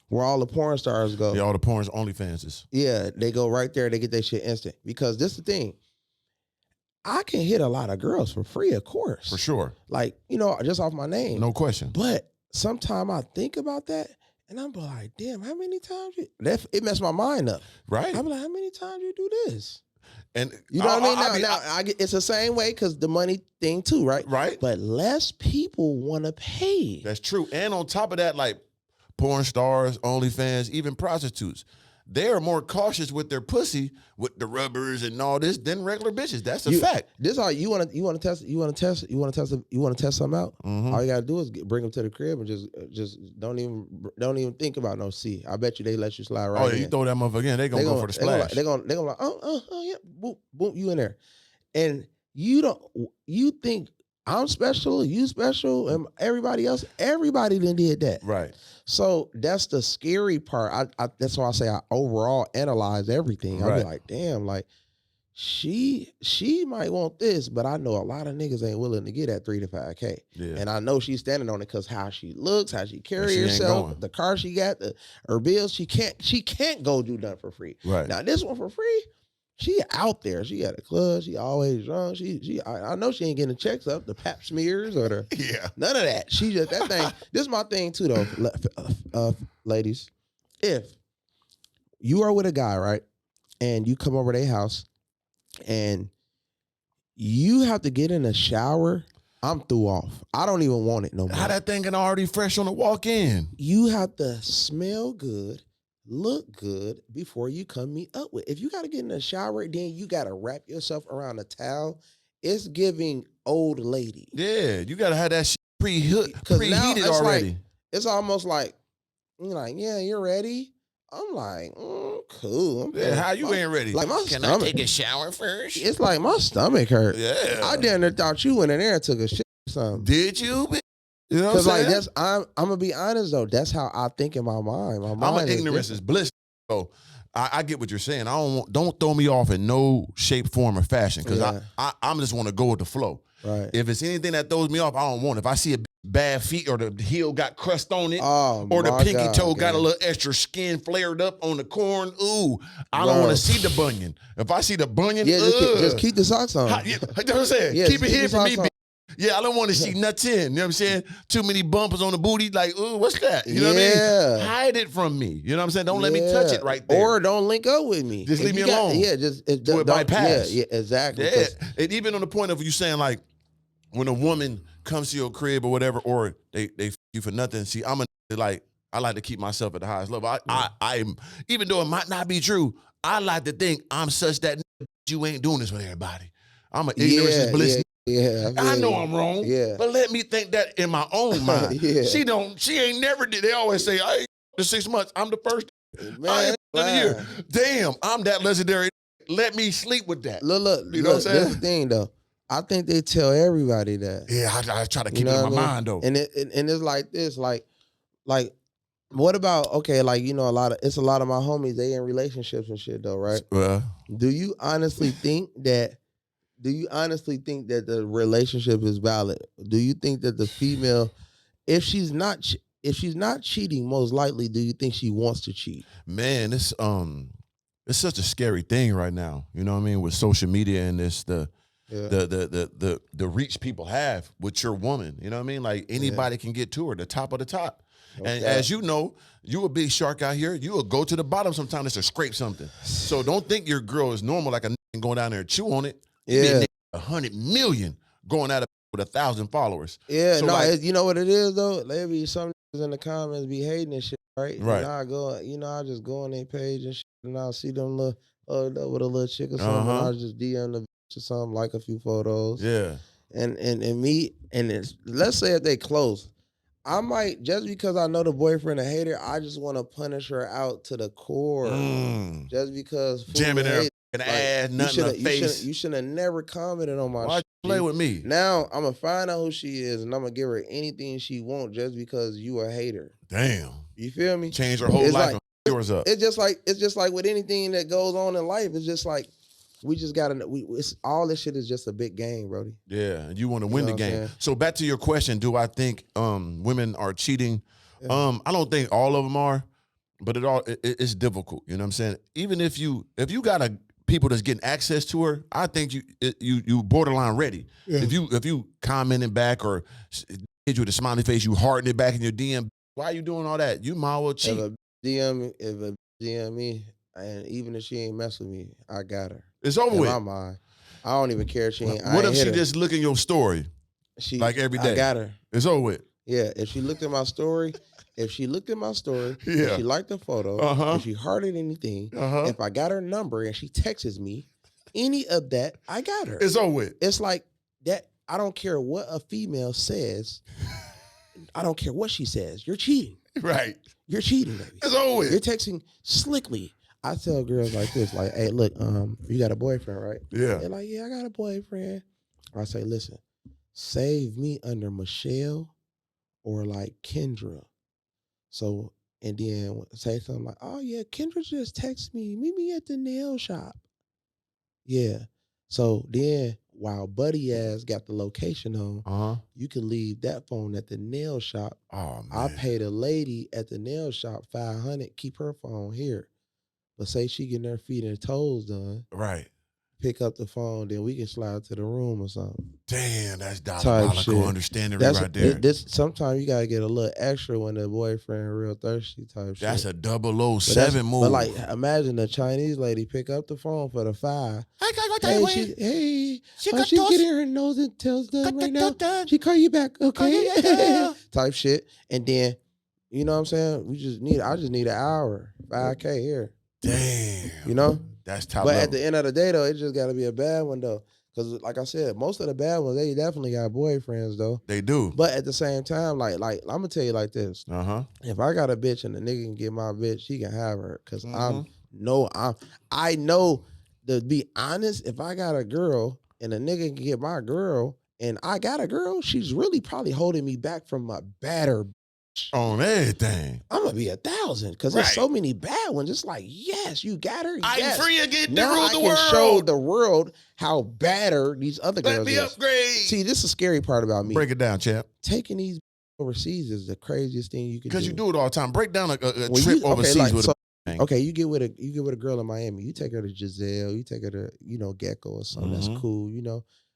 A: Where all the porn stars go.
B: Yeah, all the porn's OnlyFans.
A: Yeah, they go right there. They get their shit instant. Because this is the thing. I can hit a lot of girls for free, of course.
B: For sure.
A: Like, just off my name.
B: No question.
A: But sometimes I think about that and I'm like, damn, how many times it messed my mind up.
B: Right.
A: I'm like, how many times you do this?
B: And
A: you know what I mean? Now I get, it's the same way because the money thing too, right?
B: Right.
A: But less people want to pay.
B: That's true. And on top of that, like, porn stars, OnlyFans, even prostitutes, they are more cautious with their pussy, with the rubbers and all this, than regular bitches. That's a fact.
A: This all you want to test something out.
B: Mm-hmm.
A: All you gotta do is bring them to the crib and just don't even think about no C. I bet you they let you slide right.
B: Oh yeah,
A: in.
B: you throw that motherfucker in, they gonna go for the splash.
A: They gonna like oh yeah, boom boom, you in there, and you think I'm special, you special, and everybody then did that.
B: Right.
A: So that's the scary part. That's why I say I overall analyze everything. I'll be like, damn, like she might want this, but I know a lot of niggas ain't willing to get that 3 to 5K.
B: Yeah.
A: And I know she's standing on it because how she looks, how she carries herself, the car she got, her bills. She can't go do nothing for free.
B: Right.
A: Now this one for free. She out there. She at a club. She always drunk. I know she ain't getting the checks up, the pap smears or the none of that. She just that thing. This is my thing too, though, ladies. If you are with a guy, right, and you come over to their house, and you have to get in a shower, I'm through off. I don't even want it no more.
B: How that thing can already fresh on the walk in?
A: You have to smell good. Look good before you come meet up with. If you got to get in the shower, then you got to wrap yourself around a towel. It's giving old lady.
B: Yeah, you got to have that shit preheated already.
A: Like, it's almost like, you're like, yeah, you're ready. I'm like, cool.
B: How you ain't ready?
A: Like my
B: Can
A: stomach,
B: I take a shower first?
A: It's like my stomach hurt.
B: Yeah.
A: I damn near thought you went in there and took a shit or something.
B: Did you? You know what I'm
A: Because
B: saying?
A: like I'm gonna be honest though. That's how I think in my mind. My mind
B: ignorance is bliss. So I get what you're saying. Don't throw me off in no shape, form, or fashion because I'm just want to go with the flow.
A: Right.
B: If it's anything that throws me off, I don't want it. If I see a bad feet or the heel got crust on it, or the pinky toe got a little extra skin flared up on the corn, I don't want to see the bunion. If I see the bunion,
A: just keep the socks on.
B: You know what I'm saying?
A: Yeah,
B: keep it here for me.
A: Yeah,
B: I don't want to see nuts in. You know what I'm saying? Too many bumpers on the booty. Like, what's that? You know what I mean? Hide it from me. You know what I'm saying? Don't let me touch it right there.
A: Or don't link up with me.
B: Just leave me alone.
A: Don't
B: bypass.
A: Yeah, exactly.
B: Yeah. And even on the point of you saying, like, when a woman comes to your crib or whatever, or they f you for nothing. See, I like to keep myself at the highest level. I'm even though it might not be true, I like to think I'm such that you ain't doing this with everybody. I'm an ignorance is bliss.
A: Yeah,
B: I know I'm wrong.
A: Yeah,
B: but let me think that in my own mind.
A: Yeah.
B: She ain't never did. They always say, "I the 6 months. I'm the first
A: Man,
B: of the year. Damn, I'm that legendary. Let me sleep with that.
A: Look,
B: You know what I'm saying?
A: That's the thing though. I think they tell everybody that.
B: Yeah, I try to keep it in my mind though.
A: And it's like this, like what about like a lot of my homies, they in relationships and shit though, right? Do you honestly think that the relationship is valid? Do you think that the female, if she's not cheating, most likely, do you think she wants to cheat?
B: Man, it's such a scary thing right now. You know what I mean? With social media and this the reach people have with your woman. You know what I mean? Like anybody can get to her, the top of the top. Okay. And as you know, you a big shark out here. You will go to the bottom sometimes just to scrape something. So don't think your girl is normal like a going down there and chew on it.
A: Yeah,
B: 100 million going at it with 1,000 followers.
A: Yeah, so no, you know what it is though. There be some in the comments be hating and shit, right?
B: Right.
A: And I go, I just go on their page and shit, and I'll see them with a little chick or something. And I'll just DM the bitch or something, like a few photos.
B: Yeah.
A: And me, and it's, let's say if they close, I might, just because I know the boyfriend a hater, I just want to punish her out to the core. Just because
B: jamming her an ass, nothing in her face.
A: You should have never commented on my shit.
B: Why play with me?
A: Now I'm gonna find out who she is, and I'm gonna give her anything she wants just because you a hater.
B: Damn.
A: You feel me?
B: Change her whole life and yours up.
A: It's just like with anything that goes on in life. It's just like we just gotta. It's all this shit is just a big game, Brody.
B: Yeah, and you want to win the game. So back to your question: do I think women are cheating? Yeah. I don't think all of them are, but it's difficult. You know what I'm saying? Even if you got people that's getting access to her, I think you borderline ready. Yeah. If you commenting back or hit you with a smiley face, you harden it back in your DM. Why are you doing all that? You might well cheat.
A: If a DM me, and even if she ain't mess with me, I got her.
B: It's over with.
A: In my mind, I don't even care if she ain't.
B: What if she just look in your story? Like every day.
A: I got her.
B: It's over with.
A: Yeah, if she looked at my story, if she liked the photo, if she hearted anything, if I got her number and she texts me, any of that, I got her.
B: It's over with.
A: It's like that. I don't care what a female says. I don't care what she says. You're cheating.
B: Right.
A: You're cheating, baby.
B: It's over with.
A: You're texting slickly. I tell girls like this, like, hey, look, you got a boyfriend, right?
B: Yeah.
A: They're like, yeah, I got a boyfriend. I say, listen, save me under Michelle or like Kendra. So, and then say something like, oh yeah, Kendra just texted me, meet me at the nail shop. Yeah. So then while buddy ass got the location on, you can leave that phone at the nail shop.
B: Oh man.
A: I pay the lady at the nail shop $500, keep her phone here. But say she getting her feet and toes done.
B: Right.
A: Pick up the phone, then we can slide to the room or something.
B: Damn, that's diabolical understanding right there.
A: Sometimes you gotta get a little extra when the boyfriend real thirsty type shit.
B: That's a 007 move.
A: But like, imagine a Chinese lady pick up the phone for the $5. She's getting her nose and tails done right now. She call you back, okay? Type shit, and then you know what I'm saying. I just need an hour, $5K here.
B: Damn.
A: You know?
B: That's top
A: But
B: level.
A: at the end of the day, though, it just got to be a bad one, though. Because, like I said, most of the bad ones, they definitely got boyfriends, though.
B: They do.
A: But at the same time, like I'm going to tell you like this. If I got a bitch and the nigga can get my bitch, he can have her. Because I know, to be honest, if I got a girl and a nigga can get my girl and I got a girl, she's really probably holding me back from my badder
B: on everything.
A: I'm gonna be 1,000 because there's so many bad ones. It's like, yes, you got her.
B: I'm free again to
A: now
B: rule
A: I
B: the
A: can
B: world.
A: show the world how badder these other girls.
B: Let me upgrade.
A: See, this is the scary part about me.
B: Break it down, champ.
A: Taking these overseas is the craziest thing you can do.
B: Because you do it all the time. Break down a trip overseas with
A: you get with a girl in Miami. You take her to Giselle. You take her to Gecko or something. That's cool.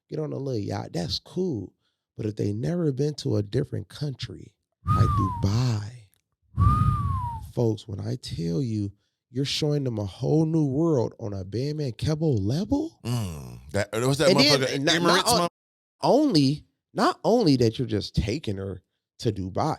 A: Get on a little yacht. That's cool. But if they never been to a different country like Dubai, folks, when I tell you, you're showing them a whole new world on a Bandman Kebo level.
B: What's that motherfucker?
A: Not only that you're just taking her to Dubai.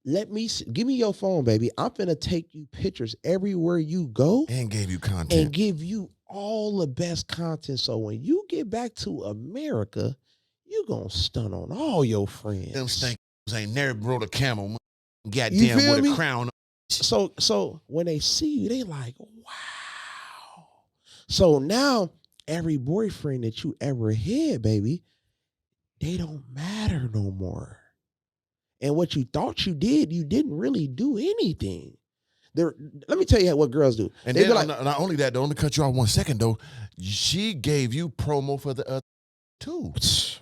A: Give me your phone, baby. I'm finna take you pictures everywhere you go.
B: And give you content.
A: And give you all the best content. So when you get back to America, you gonna stun on all your friends.
B: Them stinkers ain't never rode a camel. Goddamn with a crown.
A: So when they see you, they like, wow. So now every boyfriend that you ever had, baby, they don't matter no more. And what you thought you did, you didn't really do anything. Let me tell you what girls do.
B: And
A: they
B: then
A: be like,
B: not only that, though, let me cut you off 1 second, though. She gave you promo for the too.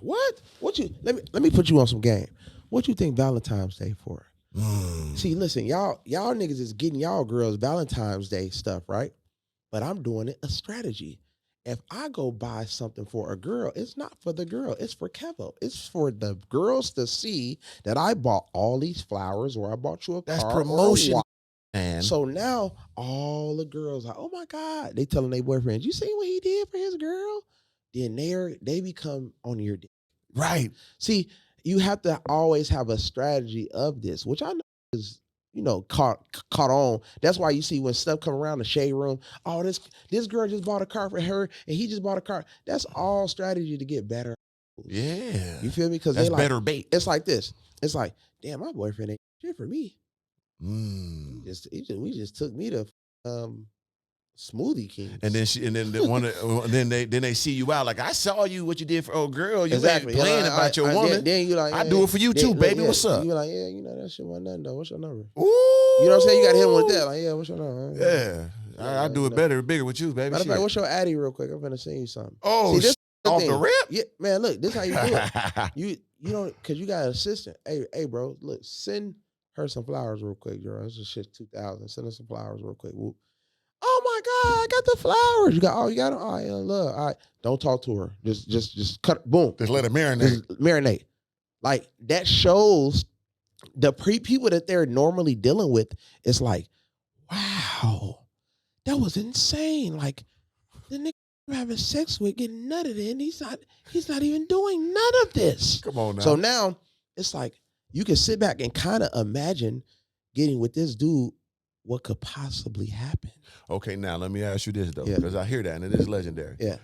A: What? Let me put you on some game. What you think Valentine's Day for? See, listen, y'all niggas is getting y'all girls Valentine's Day stuff, right? But I'm doing it a strategy. If I go buy something for a girl, it's not for the girl. It's for Kevo. It's for the girls to see that I bought all these flowers or I bought you a
B: That's
A: car
B: promotion,
A: or a
B: man.
A: So now all the girls are, oh my God, they telling their boyfriends, you see what he did for his girl? Then they become on your dick.
B: Right.
A: See, you have to always have a strategy of this, which I know is, caught on. That's why you see when stuff come around the shade room, oh, this girl just bought a car for her and he just bought a car. That's all strategy to get better.
B: Yeah.
A: You feel me? Because
B: that's
A: they like,
B: better bait.
A: It's like this. It's like, damn, my boyfriend ain't shit for me. We just took me to Smoothie Kings.
B: And then they see you out like, I saw you what you did for old girl. You
A: exactly.
B: ain't playing about your woman.
A: Then you like,
B: I do it for you too, baby. What's up?
A: You like, yeah, that shit wasn't nothing though. What's your number?
B: Ooh.
A: You know what I'm saying? You got hit with that. Like, yeah, what's your number?
B: Yeah. I do it better, bigger with you, baby.
A: Matter of fact, what's your Addy real quick? I'm gonna send you something.
B: Oh, see, this off the rip?
A: Yeah, man, look, this how you do it. you don't, because you got an assistant. Hey, bro, look, send her some flowers real quick, girl. This is shit 2000. Send her some flowers real quick. Whoop. Oh my God, I got the flowers. You got them. All right, look. All right, don't talk to her. Just cut. Boom.
B: Just let it marinate.
A: Marinate. Like that shows the people that they're normally dealing with. It's like, wow, that was insane. Like the nigga I'm having sex with, getting nutted in. He's not even doing none of this.
B: Come on now.
A: So now it's like you can sit back and kind of imagine getting with this dude. What could possibly happen?
B: Okay, now let me ask you this though, because I hear that and it is legendary.
A: Yeah.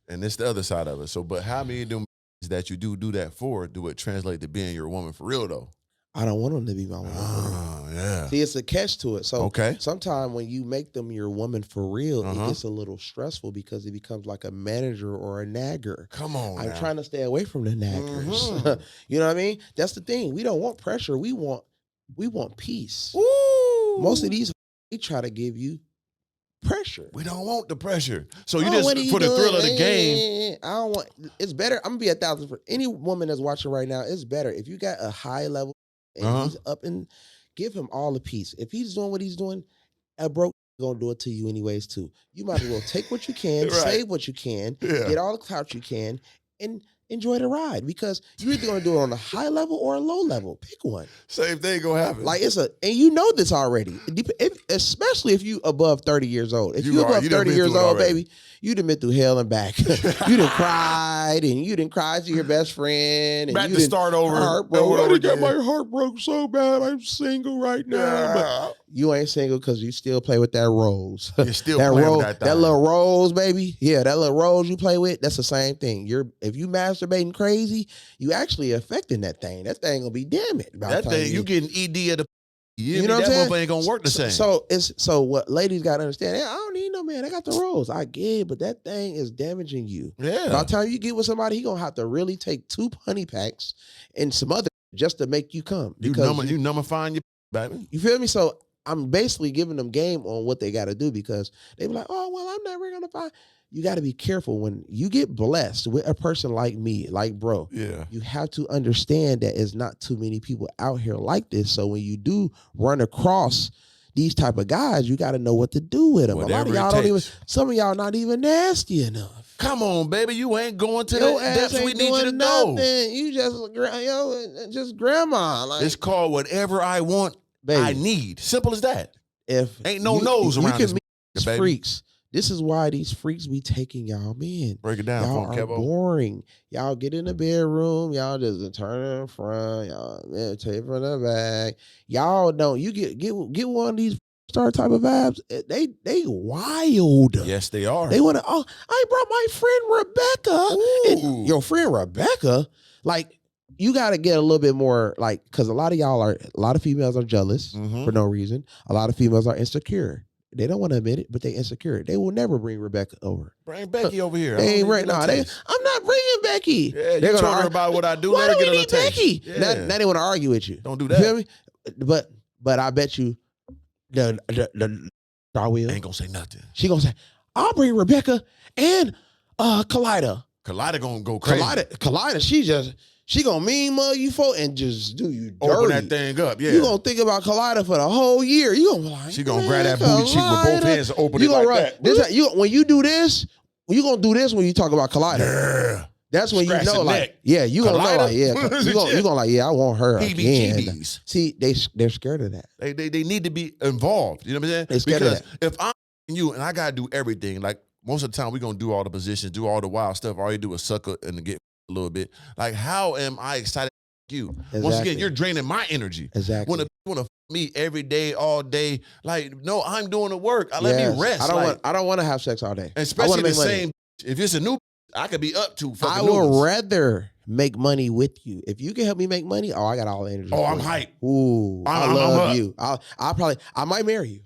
B: And it's the other side of it. So, but how many of them that you do that for do it translate to being your woman for real though?
A: I don't want them to be my woman.
B: Oh, yeah.
A: See, it's a catch to it. So sometimes when you make them your woman for real, it gets a little stressful because it becomes like a manager or a nagger.
B: Come on.
A: I'm trying to stay away from the naggers. You know what I mean? That's the thing. We don't want pressure. We want peace.
B: Ooh.
A: Most of these, they try to give you pressure.
B: We don't want the pressure. So you just, for the thrill of the game.
A: I don't want, it's better. I'm going to be 1,000 for any woman that's watching right now. It's better. If you got a high level and he's up and give him all the peace. If he's doing what he's doing, a broke going to do it to you anyways too. You might as well take what you can, save what you can, get all the clout you can, and enjoy the ride, because you're either going to do it on a high level or a low level. Pick one.
B: Same thing gonna happen.
A: Like and you know this already. Especially if you above 30 years old. If you above 30 years old, baby, you done been through hell and back. You done cried and you done cried to your best friend. And
B: back
A: you
B: to start over.
A: I got my heart broke so bad. I'm single right now.
B: Yeah.
A: But you ain't single because you still play with that rose.
B: You're still playing with that thing.
A: That little rose, baby. Yeah, that little rose you play with, that's the same thing. If you masturbating crazy, you actually affecting that thing. That thing gonna be damaged.
B: That thing, you getting ED at the
A: you know what I'm saying?
B: That ain't gonna work the same.
A: So what ladies gotta understand, I don't need no man. I got the rose. I get it, but that thing is damaging you.
B: Yeah.
A: By the time you get with somebody, he gonna have to really take 2 honey packs and some other just to make you come. Because
B: you numbifying your baby.
A: You feel me? So I'm basically giving them game on what they gotta do, because they be like, oh well, I'm never gonna find. You got to be careful when you get blessed with a person like me, like bro.
B: Yeah.
A: You have to understand that it's not too many people out here like this. So when you do run across these type of guys, you got to know what to do with them.
B: Whatever
A: a lot of y'all don't even. Some of y'all not even nasty enough.
B: Come on, baby, you ain't going to the depths we need you to go.
A: You just grandma. Like,
B: it's called whatever I want, baby. I need. Simple as that.
A: If
B: ain't no nose around
A: this, baby. Freaks. This is why these freaks be taking y'all men.
B: Break it down
A: y'all
B: for
A: are boring. Y'all get in the bedroom. Y'all just turn in front. Y'all take from the back. Y'all don't. You get one of these star type of vibes. They wild.
B: Yes, they are.
A: They want to. Oh, I brought my friend Rebecca. And your friend Rebecca, like you got to get a little bit more like, because a lot of females are jealous for no reason. A lot of females are insecure. They don't want to admit it, but they insecure. They will never bring Rebecca over.
B: Bring Becky over here.
A: They ain't right now. I'm not bringing Becky.
B: Yeah, you told her about what I do.
A: Why
B: let her
A: do
B: get
A: we
B: a
A: need
B: little
A: Becky?
B: taste. Yeah.
A: Now they want to argue with you.
B: Don't do
A: You
B: that.
A: feel me? But I bet you the Gargoyle
B: ain't gonna say nothing.
A: She gonna say, I'll bring Rebecca and Kaleida.
B: Kaleida gonna go crazy.
A: Kaleida, she gonna mean mug you for and just do you dirty.
B: Open that thing up, yeah.
A: You gonna think about Kaleida for the whole year. You gonna be like,
B: she gonna grab that booty cheek with both hands and open it like that.
A: When you do this, you gonna do this when you talk about Kaleida.
B: Yeah.
A: That's when you know, like, yeah, you gonna know, like, yeah, you gonna like, yeah, I want her again. See, they're scared of that.
B: They need to be involved. You know what I'm saying?
A: They're scared of that.
B: If I'm you and I gotta do everything, like most of the time we gonna do all the positions, do all the wild stuff. All you do is suck up and get a little bit. Like, how am I excited? You once again, you're draining my energy.
A: Exactly.
B: When want to me every day, all day, like, no, I'm doing the work. Let me rest.
A: I don't want to have sex all day.
B: Especially the same. If it's a new, I could be up to.
A: I would rather make money with you. If you can help me make money, I got all the energy.
B: Oh, I'm hyped.
A: Ooh, I love you. I might marry you.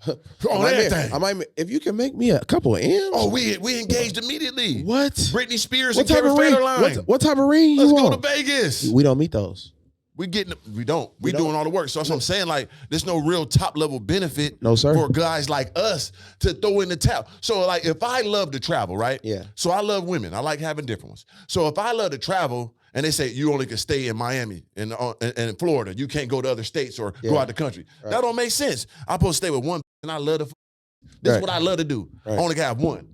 A: If you can make me a couple of M's.
B: Oh, we engaged immediately.
A: What?
B: Britney Spears and Kevin Federline.
A: What type of ring?
B: Let's go to Vegas.
A: We don't meet those.
B: We don't. We doing all the work. So that's what I'm saying. Like, there's no real top level benefit for guys like us to throw in the towel. So, like, if I love to travel, right?
A: Yeah.
B: So I love women. I like having different ones. So if I love to travel and they say you only can stay in Miami and in Florida, you can't go to other states or go out the country. Right. That don't make sense. I'm supposed to stay with one and I love to. This is what I love to do. Right. I only got one.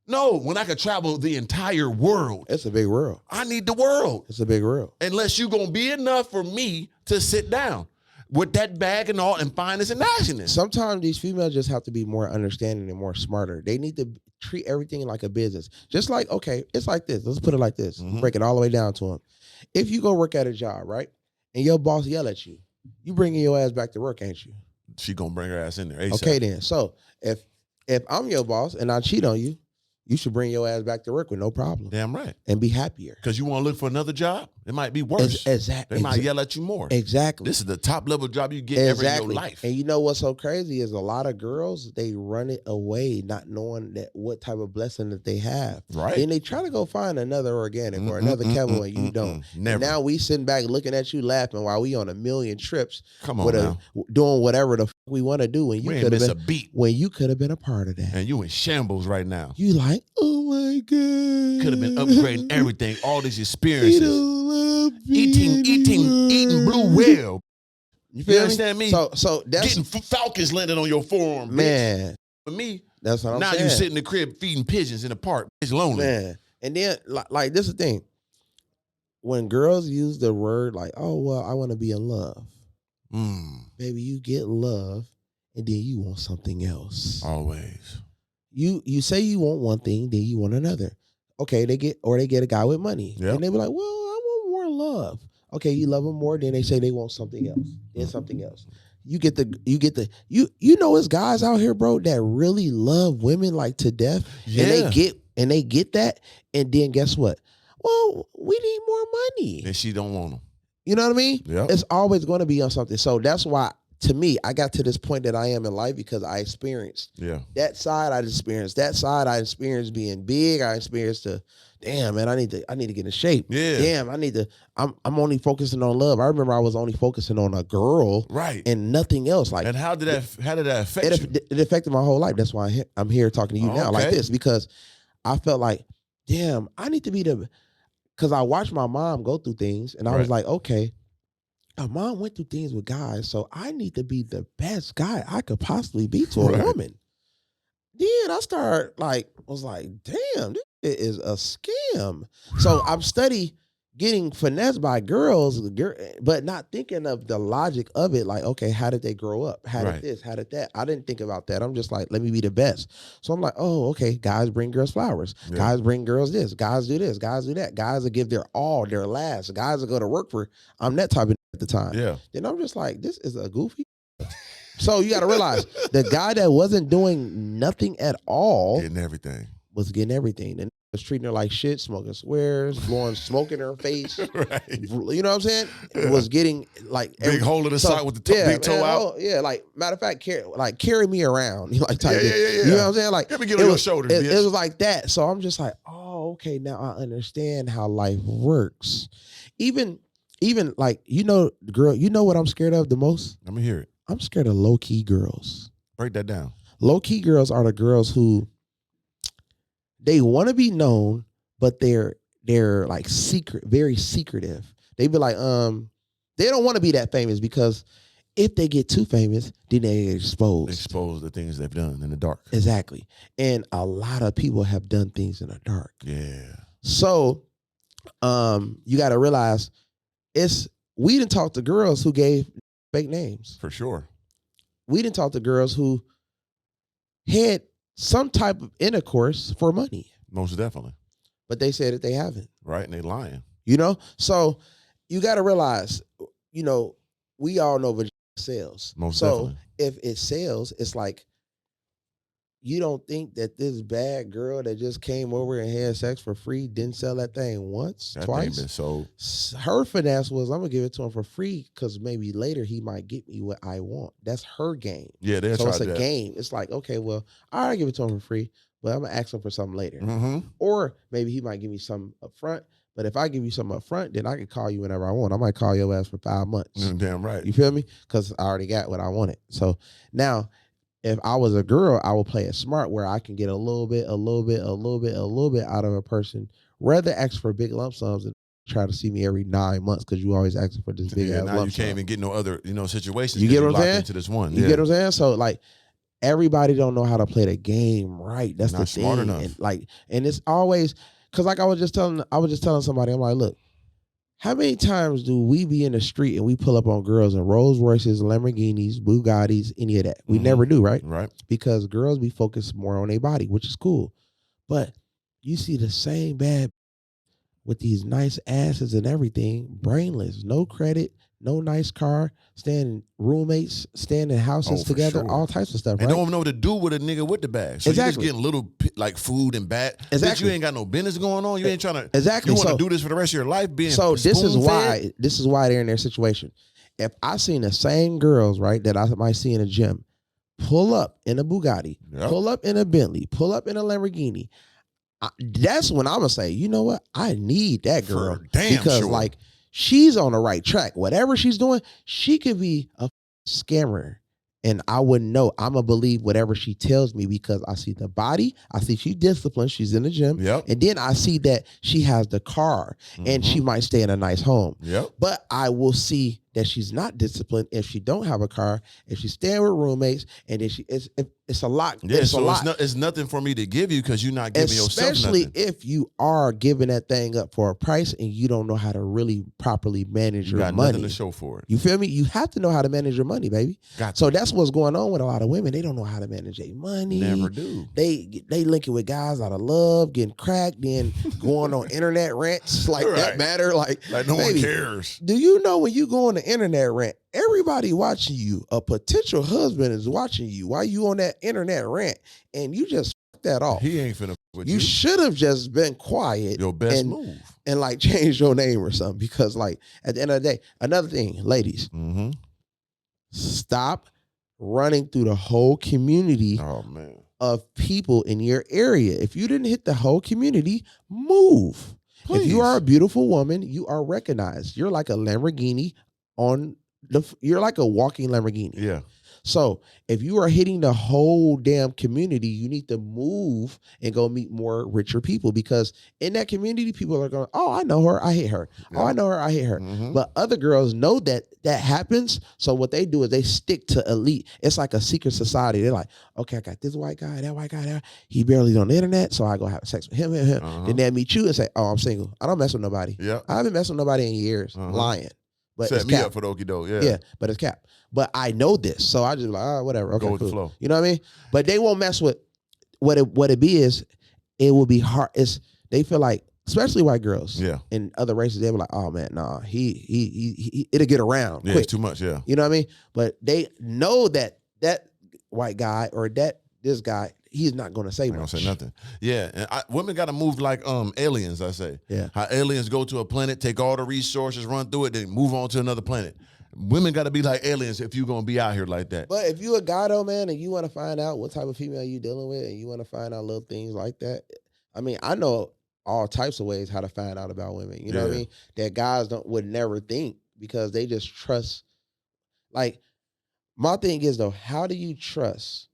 B: No, when I could travel the entire world.
A: It's a big world.
B: I need the world.
A: It's a big world.
B: Unless you're going to be enough for me to sit down with that bag and all and find this and action.
A: Sometimes these females just have to be more understanding and more smarter. They need to treat everything like a business. Just like, okay, it's like this. Let's put it like this. Break it all the way down to them. If you go work at a job, right, and your boss yell at you, you bringing your ass back to work, ain't you?
B: She going to bring her ass in there ASAP.
A: Okay, then. So if I'm your boss and I cheat on you, you should bring your ass back to work with no problem.
B: Damn right.
A: And be happier.
B: Because you want to look for another job? It might be worse.
A: Exactly.
B: They might yell at you more.
A: Exactly.
B: This is the top level job you get ever in your life.
A: And you know what's so crazy is a lot of girls, they run it away not knowing that what type of blessing that they have.
B: Right.
A: And they try to go find another Organic or another Kevin and you don't.
B: Never.
A: And now we sitting back looking at you laughing while we on a million trips.
B: Come on now.
A: Doing whatever the fuck we want to do when you could have been
B: a beat.
A: When you could have been a part of that.
B: And you in shambles right now.
A: You like, oh my God.
B: Could have been upgrading everything, all these experiences. Eating blue whale. You understand me?
A: So that's
B: getting falcons landing on your forearm,
A: man.
B: Bitch. For me,
A: that's what I'm saying.
B: Now you sit in the crib feeding pigeons in the park. It's lonely,
A: man. And then like this is the thing. When girls use the word like, "Oh well, I want to be in love," baby, you get love, and then you want something else.
B: Always.
A: You say you want one thing, then you want another. Okay, they get a guy with money, and they be like, "Well, I want more love." Okay, you love them more, then they say they want something else, then something else. You know, it's guys out here, bro, that really love women like to death, and they get that, and then guess what? Well, we need more money,
B: and she don't want them.
A: You know what I mean?
B: Yeah.
A: It's always going to be on something. So that's why, to me, I got to this point that I am in life because I experienced that side. I experienced being big. I experienced damn, man, I need to get in shape.
B: Yeah.
A: Damn, I'm only focusing on love. I remember I was only focusing on a girl,
B: right,
A: and nothing else. Like,
B: and how did that affect you?
A: It affected my whole life. That's why I'm here talking to you now like this, because I felt like, damn, I need to be because I watched my mom go through things, and I was like, okay, my mom went through things with guys, so I need to be the best guy I could possibly be to a woman. Then I was like, damn, this is a scam. So I'm studying getting finessed by girls, but not thinking of the logic of it. Like, okay, how did they grow up? How did this? How did that? I didn't think about that. I'm just like, let me be the best. So I'm like, oh, okay, guys bring girls flowers. Yeah. Guys bring girls this. Guys do this. Guys do that. Guys will give their all, their last. Guys will go to work for. I'm that type of at the time.
B: Yeah.
A: Then I'm just like, this is a goofy. So you got to realize the guy that wasn't doing nothing at all
B: was getting everything.
A: And was treating her like shit, smoking squares, blowing smoke in her face.
B: Right.
A: You know what I'm saying?
B: Yeah.
A: Was getting like
B: Big hole in the side with the big toe out.
A: Yeah, like matter of fact, carry me around. Like type
B: Yeah.
A: You know what I'm saying? Like
B: let me get on your shoulders, bitch.
A: It was like that. So I'm just like, oh, okay, now I understand how life works. Even like, girl, you know what I'm scared of the most?
B: Let me hear it.
A: I'm scared of low-key girls.
B: Break that down.
A: Low-key girls are the girls who they want to be known, but they're like very secretive. They be like, they don't want to be that famous because if they get too famous, then they get exposed.
B: Expose the things they've done in the dark.
A: Exactly. And a lot of people have done things in the dark.
B: Yeah.
A: So, you got to realize we didn't talk to girls who gave fake names.
B: For sure.
A: We didn't talk to girls who had some type of intercourse for money.
B: Most definitely.
A: But they said that they haven't.
B: Right, and they lying.
A: So you got to realize, we all know vagina sells.
B: Most definitely.
A: If it sells, it's like, you don't think that this bad girl that just came over and had sex for free didn't sell that thing once, twice?
B: Thing been sold.
A: Her finesse was, I'm gonna give it to him for free because maybe later he might get me what I want. That's her game.
B: Yeah,
A: so it's a game. It's like, okay, well, I give it to him for free, but I'm gonna ask him for something later.
B: Mm-hmm.
A: Or maybe he might give me something up front. But if I give you something up front, then I can call you whenever I want. I might call your ass for 5 months.
B: Damn right.
A: You feel me? Because I already got what I wanted. So now, if I was a girl, I would play it smart where I can get a little bit out of a person, rather ask for big lump sums and try to see me every 9 months because you always asking for this big ass
B: now
A: lump
B: you can't
A: sum.
B: even get no other situations.
A: You get what I'm saying?
B: Into this one.
A: You get what I'm saying? So like, everybody don't know how to play the game right. That's
B: not
A: the thing.
B: smart enough.
A: And it's always because like I was just telling somebody, I'm like, look, how many times do we be in the street and we pull up on girls in Rolls Royces, Lamborghinis, Bugattis, any of that? We never do, right?
B: Right.
A: Because girls be focused more on their body, which is cool. But you see the same bad with these nice asses and everything, brainless, no credit, no nice car, staying roommates, staying in houses together, all types of stuff, right?
B: And don't know what to do with a nigga with the bag. So you just getting little like food and bat.
A: Exactly.
B: Bitch, you ain't got no business going on. You ain't trying to.
A: Exactly.
B: You want to do this for the rest of your life being
A: So this is
B: spoon-fed?
A: why they're in their situation. If I seen the same girls, right, that I might see in a gym, pull up in a Bugatti, pull up in a Bentley, pull up in a Lamborghini, that's when I'm gonna say, you know what? I need that girl because like she's on the right track. Whatever she's doing, she could be a scammer. And I wouldn't know. I'm going to believe whatever she tells me because I see the body. I see she's disciplined. She's in the gym.
B: Yep.
A: And then I see that she has the car and she might stay in a nice home.
B: Yep.
A: But I will see that she's not disciplined if she don't have a car, if she's staying with roommates, and then it's a lot.
B: Yeah, it's nothing for me to give you because you're not giving yourself nothing.
A: Especially if you are giving that thing up for a price and you don't know how to really properly manage your money.
B: You got nothing to show for it.
A: You feel me? You have to know how to manage your money, baby. So that's what's going on with a lot of women. They don't know how to manage their money.
B: Never do.
A: They link it with guys out of love, getting cracked, then going on internet rants like that matter. Like
B: no one cares.
A: Do you know when you go on the internet rant, everybody watching you, a potential husband is watching you while you on that internet rant, and you just fuck that off.
B: He ain't finna with you.
A: You should have just been quiet.
B: Your best move.
A: And like change your name or something because like at the end of the day, another thing, ladies, stop running through the whole community of people in your area. If you didn't hit the whole community, move. Please. If you are a beautiful woman, you are recognized. You're like a Lamborghini you're like a walking Lamborghini.
B: Yeah.
A: So if you are hitting the whole damn community, you need to move and go meet more richer people because in that community, people are going, oh, I know her, I hate her. Yeah. Oh, I know her, I hate her. But other girls know that happens. So what they do is they stick to elite. It's like a secret society. They're like, okay, I got this white guy, that white guy, that. He barely on the internet, so I go have sex with him. Then they meet you and say, oh, I'm single. I don't mess with nobody.
B: Yeah.
A: I haven't messed with nobody in years. Lying. But
B: set me up for the okie doke, yeah.
A: Yeah, but it's cap. But I know this, so I just like, whatever. Okay,
B: go with
A: cool.
B: the flow.
A: You know what I mean? But they won't mess with what it be is. It will be hard. They feel like, especially white girls, and other races, they be like, oh man, nah, he it'll get around.
B: Yeah,
A: quick.
B: it's too much. Yeah,
A: you know what I mean? But they know that white guy or this guy, he's not going to say
B: I ain't gonna
A: much.
B: say nothing. Yeah, and women got to move like aliens. I say.
A: Yeah.
B: How aliens go to a planet, take all the resources, run through it, then move on to another planet. Women got to be like aliens if you're gonna be out here like that.
A: But if you a guy though, man, and you want to find out what type of female you dealing with, and you want to find out little things like that, I mean, I know all types of ways how to find out about women. You know what I
B: Yeah.
A: mean? That guys would never think because they just trust. Like my thing is though, how do you trust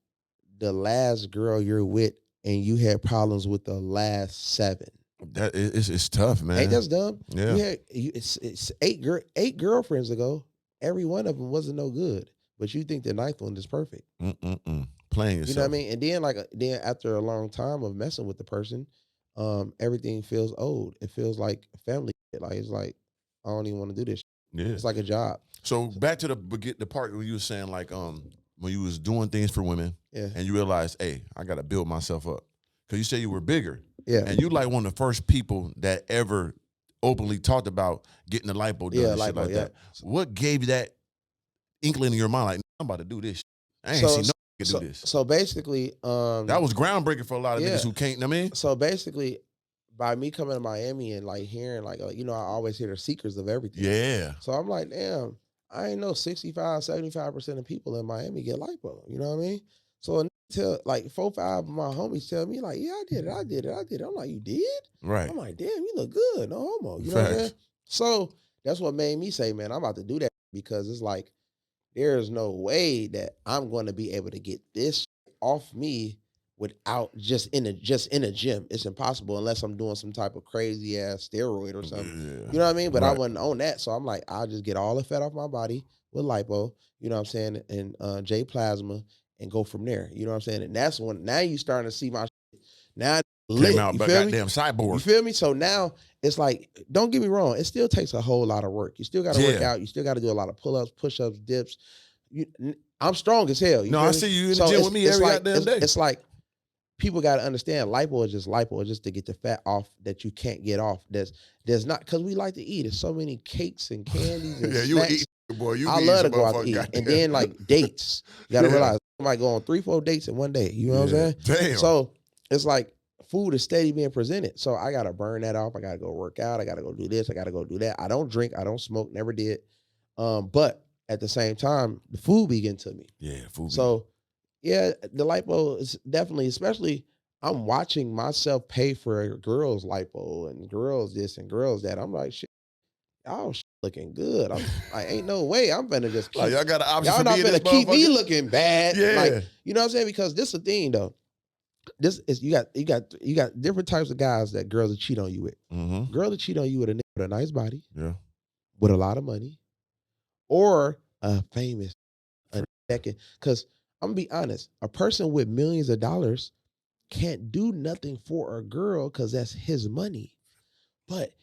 A: the last girl you're with and you had problems with the last 7?
B: That it's tough, man.
A: Ain't that dumb?
B: Yeah.
A: It's 8 girlfriends ago. Every one of them wasn't no good, but you think the 9th one is perfect.
B: Playing yourself.
A: You know what I mean? And then then after a long time of messing with the person, everything feels old. It feels like family. Like it's like I don't even want to do this.
B: Yeah.
A: It's like a job.
B: So back to the part where you were saying like when you was doing things for women,
A: Yeah.
B: and you realized, hey, I got to build myself up, because you said you were bigger.
A: Yeah.
B: And you like one of the first people that ever openly talked about getting the lipo done and shit like that. What gave you that inkling in your mind? Like, I'm about to do this. I ain't seen no nigga do this.
A: So basically,
B: that was groundbreaking for a lot of niggas who can't. I mean,
A: so basically, by me coming to Miami and like hearing I always hear the secrets of everything.
B: Yeah.
A: So I'm like, damn, I ain't know 65, 75% of people in Miami get lipo. You know what I mean? So until like 4, 5 of my homies tell me like, yeah, I did it. I'm like, you did?
B: Right.
A: I'm like, damn, you look good. No homo. You know what I'm saying? So that's what made me say, man, I'm about to do that, because it's like, there's no way that I'm going to be able to get this off me without just in a gym. It's impossible unless I'm doing some type of crazy ass steroid or something.
B: Yeah.
A: You know what I mean? But I
B: Right.
A: wasn't on that. So I'm like, I'll just get all the fat off my body with lipo, you know what I'm saying, and J plasma, and go from there. You know what I'm saying? And that's when now you starting to see my shit. Now
B: Came out
A: you
B: but
A: feel me?
B: goddamn cyborg.
A: You feel me? So now it's like, don't get me wrong, it still takes a whole lot of work. You still got to work out. You still got to do a lot of pull-ups, push-ups, dips. I'm strong as hell.
B: No, I see you in the gym with me every goddamn day.
A: It's like people got to understand lipo is just lipo. It's just to get the fat off that you can't get off. There's not, because we like to eat. There's so many cakes and candies and
B: you
A: snacks.
B: eat, boy. You
A: I love to go out to eat. And then like dates. You got to realize I might go on 3, 4 dates in one day. You know what I'm saying?
B: Damn.
A: So it's like food is steady being presented. So I got to burn that off. I got to go work out. I got to go do this. I got to go do that. I don't drink. I don't smoke. Never did. But at the same time, the food be getting to me.
B: Yeah, food.
A: So yeah, the lipo is definitely, especially I'm watching myself pay for girls lipo and girls this and girls that. I'm like, shit, y'all looking good. I'm like, ain't no way I'm gonna just keep,
B: like, y'all got an option
A: y'all
B: for
A: not
B: me
A: gonna keep me looking bad.
B: Yeah.
A: Like, you know what I'm saying? Because this is the thing though. This is you got different types of guys that girls will cheat on you with.
B: Mm-hmm.
A: Girl will cheat on you with a nigga with a nice body,
B: with
A: a lot of money, or a famous, because I'm gonna be honest, a person with millions of dollars can't do nothing for a girl because that's his money. But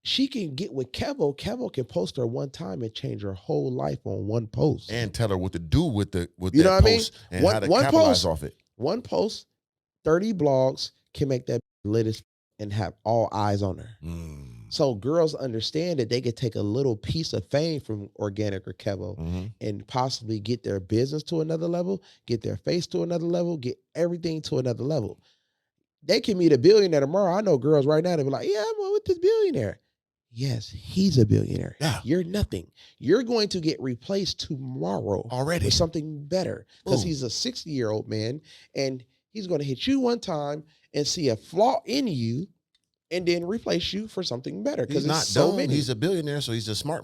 A: she can get with Kevo. Kevo can post her one time and change her whole life on one post.
B: And tell her what to do with that
A: know
B: post and how to capitalize off it.
A: One post, 30 blogs can make that latest and have all eyes on her. So girls understand that they could take a little piece of fame from Organik or Kevo and possibly get their business to another level, get their face to another level, get everything to another level. They can meet a billionaire tomorrow. I know girls right now that be like, yeah, I'm with this billionaire. Yes, he's a billionaire.
B: Yeah.
A: You're nothing. You're going to get replaced tomorrow
B: already
A: with something better, because he's a 60-year-old man and he's going to hit you one time and see a flaw in you and then replace you for something better. Because
B: he's not
A: so
B: dumb.
A: many.
B: He's a billionaire, so he's a smart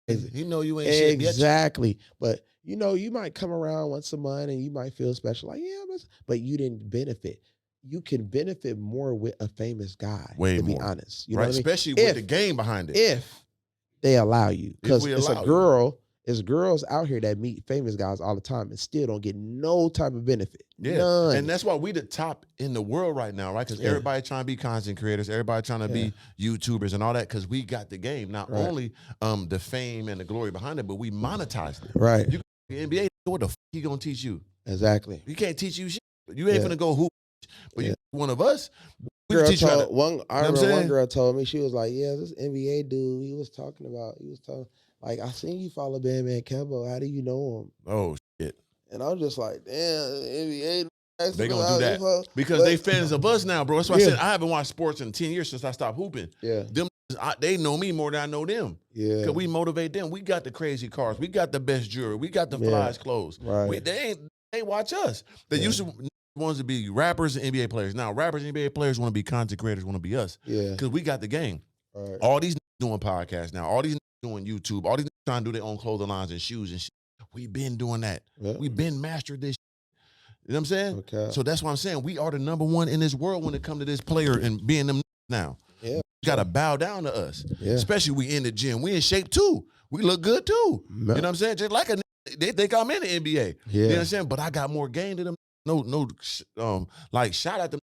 B: man. He know you ain't shit yet.
A: Exactly. But you might come around once a month and you might feel special, like, yeah, but you didn't benefit. You can benefit more with a famous guy,
B: way
A: to
B: more.
A: Be honest. You
B: right?
A: know what
B: Especially
A: I mean?
B: with the game behind it.
A: If they allow you. Because it's a girl,
B: there's
A: girls out here that meet famous guys all the time and still don't get no type of benefit.
B: Yeah.
A: None.
B: And that's why we the top in the world right now, right? Because everybody trying to be content creators, everybody trying to be YouTubers and all that, because we got the game. Not only the fame and the glory behind it, but we monetized it.
A: Right.
B: You NBA, what the fuck he gonna teach you?
A: Exactly.
B: He can't teach you shit. You ain't gonna go hoop, but you one of us. We
A: Girl
B: teach you how to,
A: I remember one girl told me, she was like, yeah, this NBA dude, he was talking, like, I seen you follow Bandman Kevo. How do you know him?
B: Oh shit.
A: And I'm just like, damn, NBA
B: They gonna do that because they fans of us now, bro. That's why I said I haven't watched sports in 10 years since I stopped hooping.
A: Yeah.
B: Them, they know me more than I know them.
A: Yeah.
B: Because we motivate them. We got the crazy cars. We got the best jewelry. We got the flyest clothes.
A: Right.
B: They watch us. They used to want to be rappers and NBA players. Now rappers and NBA players want to be content creators, want to be us.
A: Yeah.
B: Because we got the game.
A: Right.
B: All these doing podcasts now. All these doing YouTube. All these trying to do their own clothing lines and shoes and shit. We've been doing that. Yep. We've been mastered this. You know what I'm saying? Okay. So that's what I'm saying. We are the number one in this world when it comes to this player and being them now. Yeah. You got to bow down to us. Yeah. Especially we in the gym. We in shape too. We look good too. You know what I'm saying? Just like they think I'm in the NBA. Yeah. You know what I'm saying? But I got more game than them. No, like shout at them.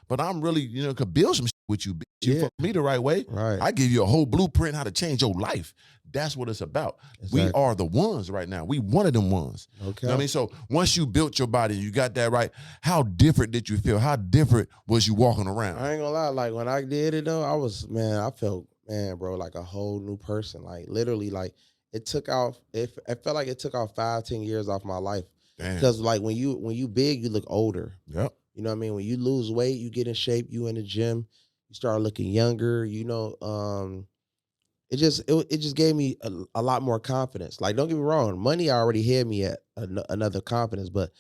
B: But I'm really, could build some shit with you. Bitch. You fuck me the right way. Right. I give you a whole blueprint how to change your life. That's what it's about. Exactly. We are the ones right now. We one of them ones. Okay. You know what I mean? So once you built your body, you got that right, how different did you feel? How different was you walking around?
A: I ain't gonna lie. Like when I did it though, I felt, bro, like a whole new person. Like literally, like it felt like it took off 5-10 years off my life. Damn. Because like when you big, you look older. Yep. You know what I mean? When you lose weight, you get in shape, you in the gym, you start looking younger, it just gave me a lot more confidence. Like, don't get me wrong, money already had me at another confidence, but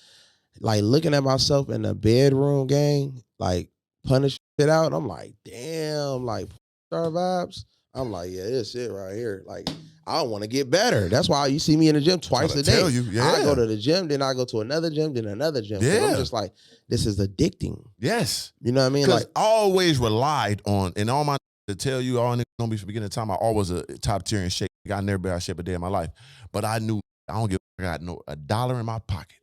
A: like looking at myself in the bedroom gang, like punish it out, I'm like, damn, like star vibes. I'm like, yeah, this it right here. Like, I want to get better. That's why you see me in the gym twice a day.
B: Tell you, yeah.
A: I go to the gym, then I go to another gym, then another gym. Yeah. I'm just like, this is addicting.
B: Yes.
A: You know what I mean?
B: Like, I always relied on, and all my to tell you, all niggas don't be forgetting the time I always a top tier in shape. I never been out of shape a day in my life. But I knew I don't give a dollar in my pocket.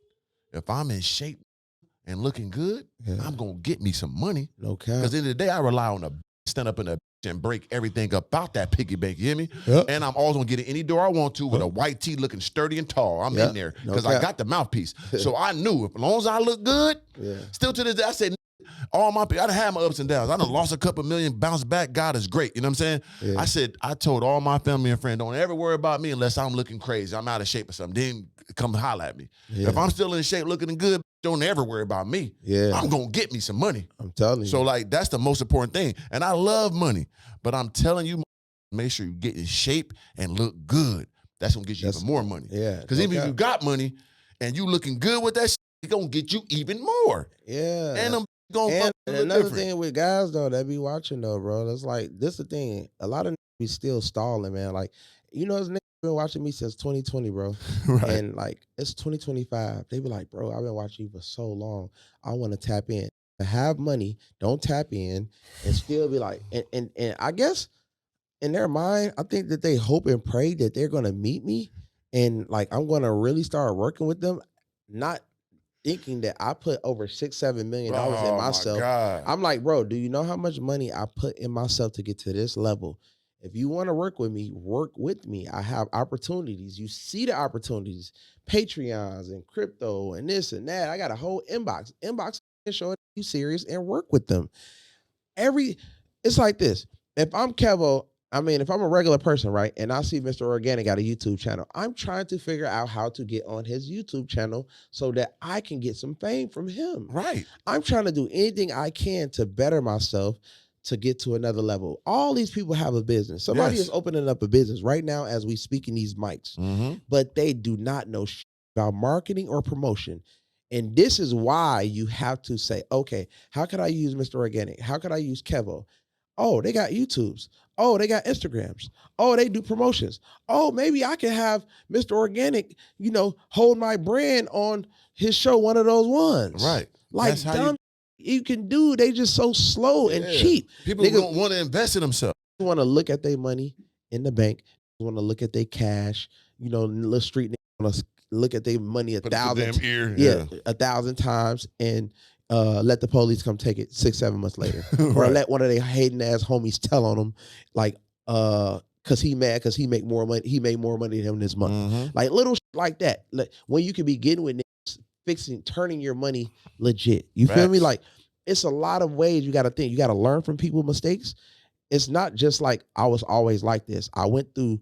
B: If I'm in shape and looking good, I'm gonna get me some money. Okay. Because at the end of the day, I rely on a stand up in a and break everything about that piggy bank, you hear me? Yep. And I'm always gonna get in any door I want to with a white tee looking sturdy and tall. I'm in there because I got the mouthpiece. So I knew as long as I look good, still to this day, I said, all my people, I done had my ups and downs. I done lost a couple million, bounced back. God is great. You know what I'm saying? Yeah. I told all my family and friends, don't ever worry about me unless I'm looking crazy. I'm out of shape or something. Then come holler at me. Yeah. If I'm still in shape, looking good, don't ever worry about me. Yeah. I'm going to get me some money.
A: I'm telling you.
B: So like, that's the most important thing. And I love money, but I'm telling you, make sure you get in shape and look good. That's going to get you even more money. Yeah. Because even if you got money and you looking good with that shit, it's going to get you even more. Yeah. And
A: another thing with guys though that be watching though, bro, it's like this the thing. A lot of be still stalling, man. Like, this nigga been watching me since 2020, bro. Right. And like it's 2025. They be like, bro, I've been watching you for so long. I want to tap in. To have money, don't tap in and still be like, and I guess in their mind, I think that they hope and pray that they're gonna meet me and like I'm gonna really start working with them, not thinking that I put over $6-7 million in myself. I'm like, bro, do you know how much money I put in myself to get to this level? If you want to work with me. I have opportunities. You see the opportunities, Patreons and crypto and this and that. I got a whole inbox showing you serious and work with them. It's like this. If I'm Kevo, if I'm a regular person, right, and I see Mr. Organik got a YouTube channel, I'm trying to figure out how to get on his YouTube channel so that I can get some fame from him. Right. I'm trying to do anything I can to better myself to get to another level. All these people have a business. Somebody is opening up a business right now as we speak in these mics, but they do not know about marketing or promotion. And this is why you have to say, okay, how can I use Mr. Organik? How can I use Kevo? Oh, they got YouTubes. Oh, they got Instagrams. Oh, they do promotions. Oh, maybe I can have Mr. Organik, hold my brand on his show, one of those ones. Right. Like dumb you can do. They just so slow and cheap.
B: People don't want to invest in themselves.
A: They want to look at their money in the bank. They want to look at their cash. Little street niggas want to look at their money 1,000 times and let the police come take it 6-7 months later. Or let one of their hating ass homies tell on them, like, cause he mad because he make more money. He made more money than him this month. Like little shit like that. Like, when you can be getting with niggas, turning your money legit. You feel me? Like, it's a lot of ways you got to think. You got to learn from people's mistakes. It's not just like I was always like this. I went through,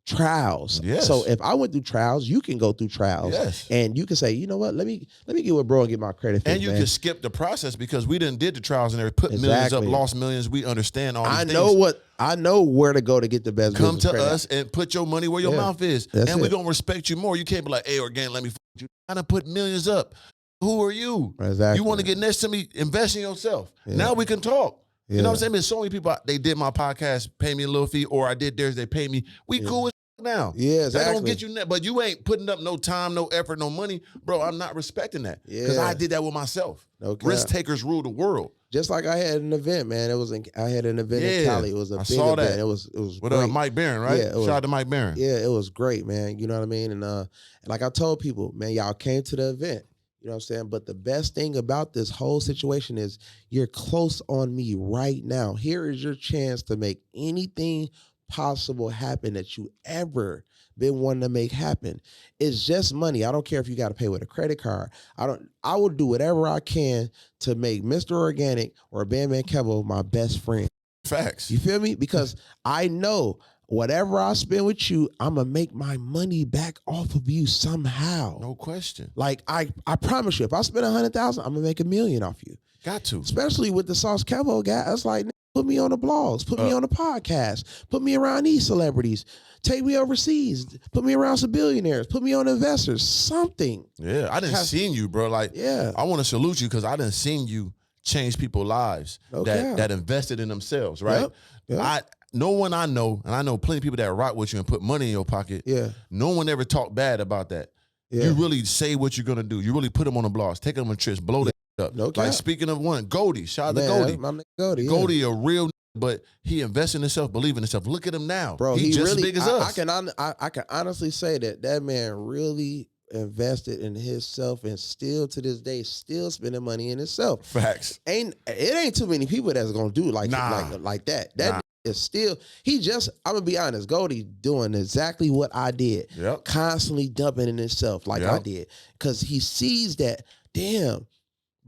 A: trials.
B: Yes.
A: So if I went through trials, you can go through trials.
B: Yes.
A: And you can say, you know what, let me get with bro and get my credit fixed,
B: And you
A: man.
B: can skip the process because we done did the trials and everything, put millions up, lost millions. We understand all these things.
A: I know where to go to get the best
B: Come
A: business
B: to
A: credit.
B: us and put your money where your mouth is. And we're going to respect you more. You can't be like, hey, Organik, let me f you. I done put millions up. Who are you?
A: Exactly.
B: You want to get next to me? Invest in yourself. Now we can talk. You know what I'm saying? There's so many people, they did my podcast, pay me a little fee, or I did theirs, they pay me. We cool as now.
A: Yeah, exactly.
B: That don't get you, but you ain't putting up no time, no effort, no money. Bro, I'm not respecting that. Because I did that with myself. Okay. Risk takers rule the world.
A: Just like I had an event, man. I had an event in Cali. It was a big event.
B: That.
A: It was
B: with Mike Barron, right?
A: Yeah,
B: Shout out to Mike Barron.
A: Yeah, it was great, man. You know what I mean? And like I told people, man, y'all came to the event. You know what I'm saying? But the best thing about this whole situation is you're close on me right now. Here is your chance to make anything possible happen that you ever been wanting to make happen. It's just money. I don't care if you got to pay with a credit card. I will do whatever I can to make Mr. Organik or Bam Bam Kevo my best friend.
B: Facts.
A: You feel me? Because I know whatever I spend with you, I'm going to make my money back off of you somehow.
B: No question.
A: Like, I promise you, if I spend 100,000, I'm going to make $1 million off you.
B: Got to.
A: Especially with the Sauce Kevo guy. It's like, put me on the blogs, put me on the podcast, put me around these celebrities, take me overseas, put me around some billionaires, put me on investors, something.
B: Yeah, I done seen you, bro. Like, I want to salute you because I done seen you change people's lives that invested in themselves, right? Yep. No one I know, and I know plenty of people that rock with you and put money in your pocket. Yeah. No one ever talked bad about that. Yeah. You really say what you're gonna do. You really put them on the blogs, take them on trips, blow them up. No cap. Like speaking of one, Goldie, shout out to Goldie. My Goldie, Goldie, a real, but he invested in himself, believe in himself. Look at him now, bro. He's just really, as big as us.
A: I can honestly say that man really invested in himself and still to this day still spending money in himself.
B: Facts.
A: It ain't too many people that's gonna do like that. That is still, I'm gonna be honest, Goldie doing exactly what I did. Yep. Constantly dumping in himself like I did. Cause he sees that, damn,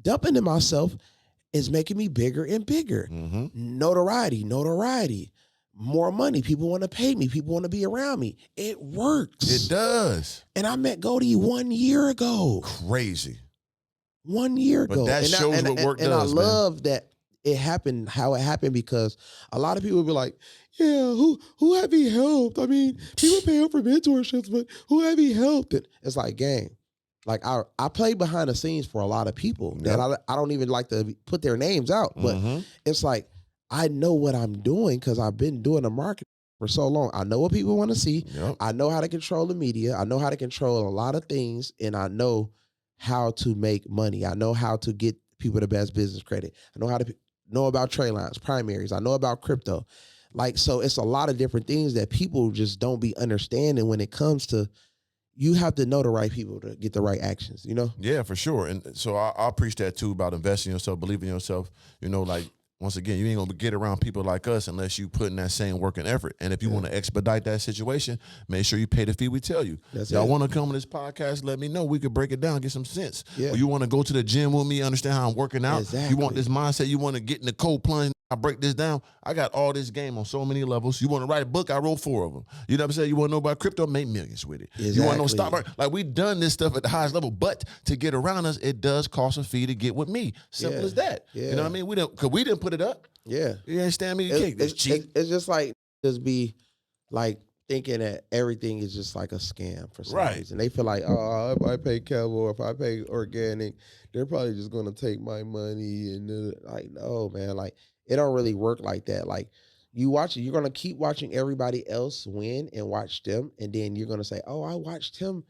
A: dumping in myself is making me bigger and bigger. Mm-hmm. Notoriety. More money. People want to pay me. People want to be around me. It works.
B: It does.
A: And I met Goldie 1 year ago.
B: Crazy.
A: 1 year ago.
B: But that shows what work does,
A: and I love that it happened how it happened, because a lot of people will be like, yeah, who have he helped? I mean, people pay him for mentorships, but who have he helped? And it's like, gang, like I play behind the scenes for a lot of people that I don't even like to put their names out, but it's like, I know what I'm doing because I've been doing the marketing for so long. I know what people want to see. Yep. I know how to control the media. I know how to control a lot of things, and I know how to make money. I know how to get people the best business credit. I know how to know about trade lines, primaries. I know about crypto. Like, so it's a lot of different things that people just don't be understanding when it comes to, you have to know the right people to get the right actions, you know?
B: Yeah, for sure. And so I preach that too, about investing in yourself, believing in yourself, you know, like, once again, you ain't gonna get around people like us unless you put in that same work and effort. And if you want to expedite that situation, make sure you pay the fee we tell you. Y'all want to come on this podcast, let me know. We could break it down, get some sense. Yeah. Or you want to go to the gym with me, understand how I'm working out. Exactly. You want this mindset, you want to get in the cold plunge, I break this down. I got all this game on so many levels. You want to write a book, I wrote 4 of them. You know what I'm saying? You want to know about crypto, make millions with it. Exactly. You want to know stock market? Like, we done this stuff at the highest level, but to get around us, it does cost a fee to get with me. Simple as that. Yeah. You know what I mean? Because we didn't put it up.
A: Yeah.
B: You understand me? It's cheap.
A: It's just like, just be like thinking that everything is just like a scam for some reason. They feel like, oh, if I pay Kevo or if I pay Organik, they're probably just going to take my money. And like, no, man, like, it don't really work like that. Like, you're going to keep watching everybody else win and watch them. And then you're going to say, oh, I watched him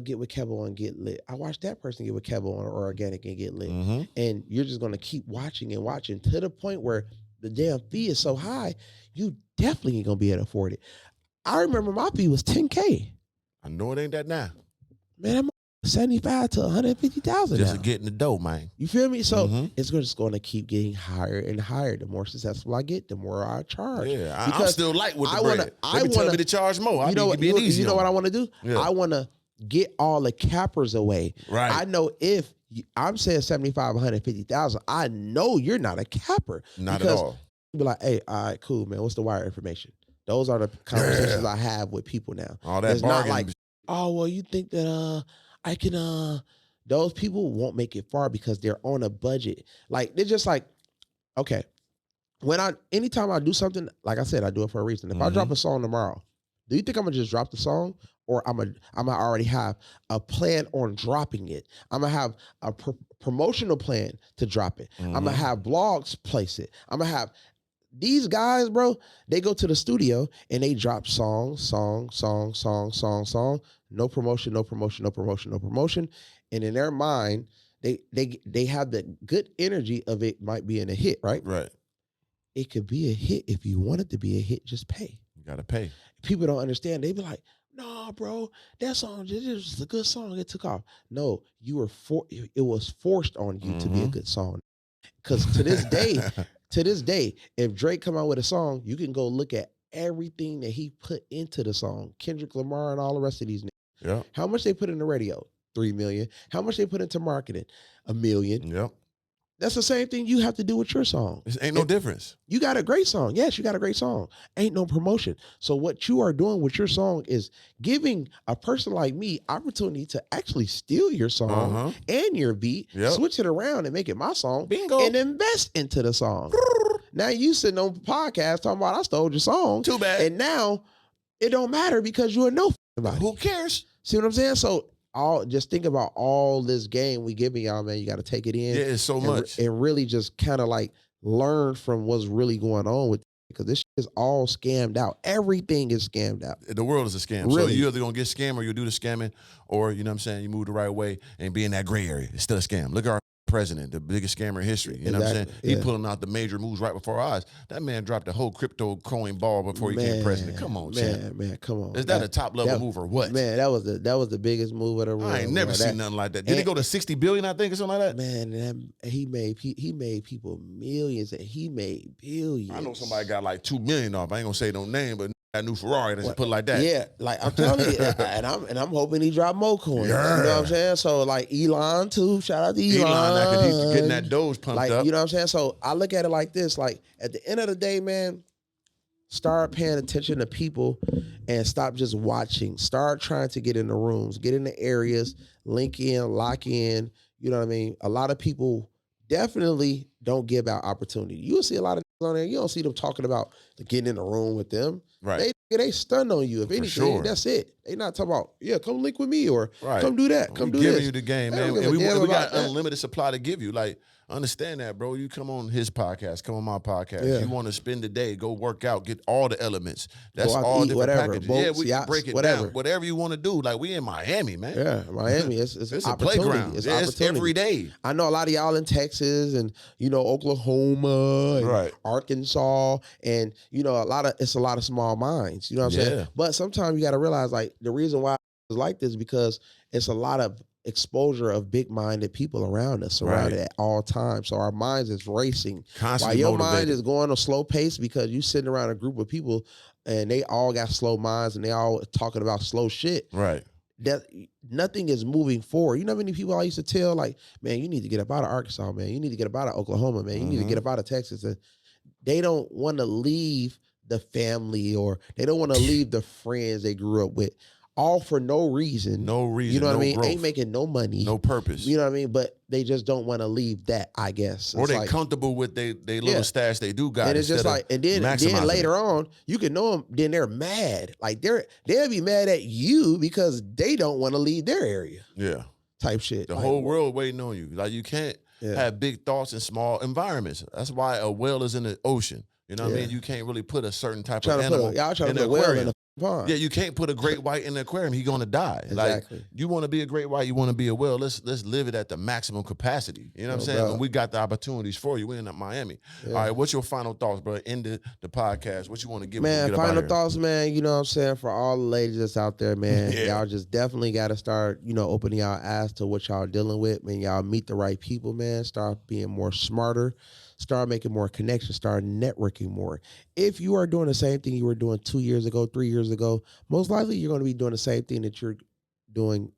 A: get with Kevo and get lit. I watched that person get with Kevo or Organik and get lit. Mm-hmm. And you're just going to keep watching and watching to the point where the damn fee is so high, you definitely ain't going to be able to afford it. I remember my fee was $10K.
B: I know it ain't that now.
A: Man, I'm $75,000 to $150,000
B: just to get in the dough, man.
A: You feel me? So it's just going to keep getting higher and higher. The more successful I get, the more I charge.
B: Yeah, I'm still light with the bread. Let me tell me to charge more. You know
A: what I want to do? Yeah. I want to get all the cappers away.
B: Right.
A: I know if I'm saying 75, 150,000, I know you're not a capper.
B: Not at all.
A: Be like, hey, all right, cool, man. What's the wire information? Those are the conversations I have with people now.
B: All that
A: It's not
B: bargaining.
A: like, oh, well, you think that I can those people won't make it far because they're on a budget. Like they're just like, okay, anytime I do something, like I said, I do it for a reason. If I drop a song tomorrow, do you think I'm gonna just drop the song, or I'm gonna already have a plan on dropping it? I'm gonna have a promotional plan to drop it. I'm gonna have blogs place it. I'm gonna have these guys, bro. They go to the studio and they drop song. No promotion, no promotion, no promotion, no promotion. And in their mind, they have the good energy of it might be in a hit, right?
B: Right.
A: It could be a hit. If you want it to be a hit, just pay.
B: You gotta pay.
A: People don't understand. They be like, "No, bro, that song this is a good song. It took off." No, you were it was forced on you to be a good song. Because to this day, if Drake come out with a song, you can go look at everything that he put into the song. Kendrick Lamar and all the rest of these niggas.
B: Yeah.
A: How much they put in the radio? 3 million. How much they put into marketing? 1 million.
B: Yep.
A: That's the same thing you have to do with your song.
B: It ain't no difference.
A: You got a great song. Yes, you got a great song. Ain't no promotion. So what you are doing with your song is giving a person like me opportunity to actually steal your song and your beat, switch it around and make it my song,
B: bingo,
A: and invest into the song. Now you sitting on podcast talking about I stole your song.
B: Too bad.
A: And now it don't matter because you're no about
B: Who cares?
A: See what I'm saying? So just think about all this game we giving y'all, man. You got to take it in.
B: Yeah, it's so much.
A: And really just kind of like learn from what's really going on with, because this shit is all scammed out. Everything is scammed out.
B: The world is a scam.
A: Really?
B: So you're either going to get scammed or you'll do the scamming, or, you know what I'm saying, you move the right way and be in that gray area. It's still a scam. Look at our president, the biggest scammer in history. You know what I'm saying? He pulling out the major moves right before our eyes. That man dropped the whole crypto coin ball before he became president. Come on,
A: man, come on.
B: Is that a top level move or what?
A: Man, that was the biggest move of the world.
B: I ain't never seen nothing like that. Did he go to 60 billion, I think, or something like that?
A: Man, he made people millions and he made billions.
B: I know somebody got like 2 million off. I ain't gonna say no name, but a new Ferrari, that's put it like that.
A: Yeah, like I'm telling you, and I'm hoping he drop more coins.
B: Yeah.
A: You know what I'm saying? So like Elon too. Shout out to
B: Elon, he's getting that Doge pumped
A: like,
B: up.
A: You know what I'm saying? So I look at it like this: like at the end of the day, man, start paying attention to people and stop just watching. Start trying to get in the rooms, get in the areas, link in, lock in. You know what I mean? A lot of people definitely don't give out opportunity. You'll see a lot of on there. You don't see them talking about getting in the room with them.
B: Right.
A: They stun on you. If anything, that's it. They not talking about, come link with me or come do that. Come do this.
B: Giving you the game, man. And we got unlimited supply to give you. Like, understand that, bro. You come on his podcast, come on my podcast.
A: Yeah.
B: You want to spend the day, go work out, get all the elements. That's
A: go out
B: all
A: to eat,
B: different
A: whatever,
B: packages.
A: boats,
B: We
A: yachts,
B: break it
A: whatever.
B: down. Whatever you want to do. Like, we in Miami, man.
A: Yeah, Miami. It's
B: a
A: opportunity.
B: playground.
A: It's
B: It's
A: opportunity.
B: every day.
A: I know a lot of y'all in Texas and Oklahoma and Arkansas and it's a lot of small minds. You know what I'm saying? But sometimes you got to realize like the reason why it's like this because it's a lot of exposure of big-minded people around us, surrounded at all times. So our minds is racing.
B: Constantly
A: while your
B: motivated.
A: mind is going a slow pace because you sitting around a group of people and they all got slow minds and they all talking about slow shit.
B: Right.
A: That nothing is moving forward. You know how many people I used to tell, like, man, you need to get up out of Arkansas, man. You need to get up out of Oklahoma, man. You need to get up out of Texas. And they don't want to leave the family or they don't want to leave the friends they grew up with. All for no reason.
B: No reason.
A: You know what I mean?
B: Growth.
A: Ain't making no money.
B: No purpose.
A: You know what I mean? But they just don't want to leave that, I guess.
B: Or
A: it's
B: they
A: like,
B: comfortable with they little stash they do got.
A: and it's just like, and then later on, you can know them, then they're mad. Like they'll be mad at you because they don't want to leave their area.
B: Yeah.
A: Type shit.
B: The
A: like,
B: whole world waiting on you. Like you can't have big thoughts in small environments. That's why a whale is in the ocean. You know what I mean? You can't really put a certain type of animal
A: y'all trying
B: in
A: to
B: the
A: put a whale
B: aquarium.
A: in a pond.
B: Yeah, you can't put a great white in the aquarium. He's gonna die.
A: Exactly.
B: Like you want to be a great white, you want to be a whale. Let's live it at the maximum capacity. You know what I'm saying?
A: doubt.
B: And we got the opportunities for you. We're in Miami. All right, what's your final thoughts, bro? End the podcast. What you want to give?
A: Man,
B: get up out
A: final
B: here?
A: thoughts, man. You know what I'm saying? For all the ladies that's out there, man, y'all just definitely got to start, opening y'all eyes to what y'all dealing with. Man, y'all meet the right people, man. Start being more smarter. Start making more connections. Start networking more. If you are doing the same thing you were doing 2 years ago, 3 years ago, most likely you're going to be doing the same thing that you're doing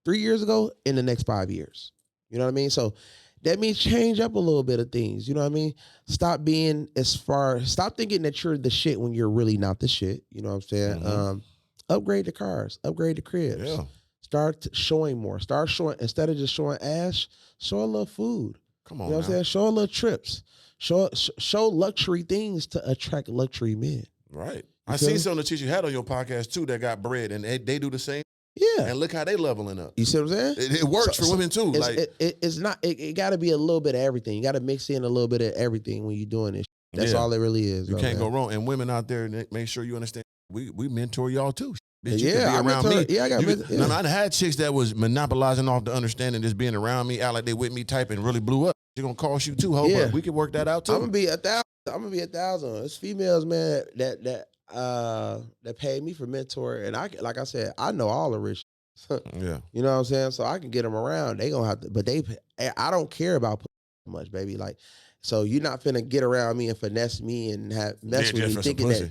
A: 3 years ago in the next 5 years. You know what I mean? So that means change up a little bit of things. You know what I mean? Stop thinking that you're the shit when you're really not the shit. You know what I'm saying? Upgrade the cars, upgrade the cribs.
B: Yeah.
A: Start showing more. Start showing, instead of just showing ass, show a little food.
B: Come on,
A: you know what I'm saying? Show a little trips. Show luxury things to attract luxury men.
B: Right. I seen some of the chicks you had on your podcast too that got bread, and they do the same.
A: Yeah.
B: And look how they leveling up.
A: You see what I'm saying?
B: It works for women too.
A: It got to be a little bit of everything. You got to mix in a little bit of everything when you're doing this. That's all it really is.
B: You can't go wrong. And women out there, make sure you understand. We mentor y'all too. Bitch, you can be around me.
A: Yeah, I got
B: I had chicks that was monopolizing off the understanding, just being around me, act like they with me, type, and really blew up. They're gonna cost you too, but we can work that out too.
A: I'm gonna be 1,000. I'm gonna be 1,000. It's females, man, that pay me for mentor, and like I said, I know all the rich.
B: Yeah,
A: you know what I'm saying. So I can get them around. They gonna have to, but I don't care about much, baby. Like, so you're not finna get around me and finesse me and mess with me thinking that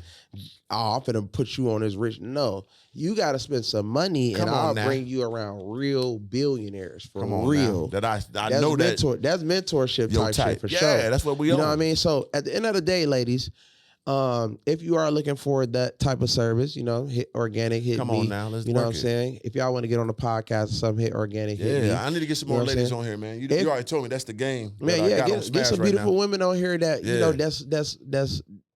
A: I'm finna put you on this rich. No, you got to spend some money, and I'll bring you around real billionaires for real.
B: That I know
A: that's mentorship type shit for sure.
B: Yeah, that's what we.
A: You know what I mean. So at the end of the day, ladies, if you are looking for that type of service, hit Organik, hit me.
B: Come on now, let's
A: You know what I'm saying? If y'all want to get on the podcast or something, hit Organik, hit me.
B: Yeah, I need to get some more ladies on here, man. You already told me that's the game.
A: Man, get some beautiful women on here that,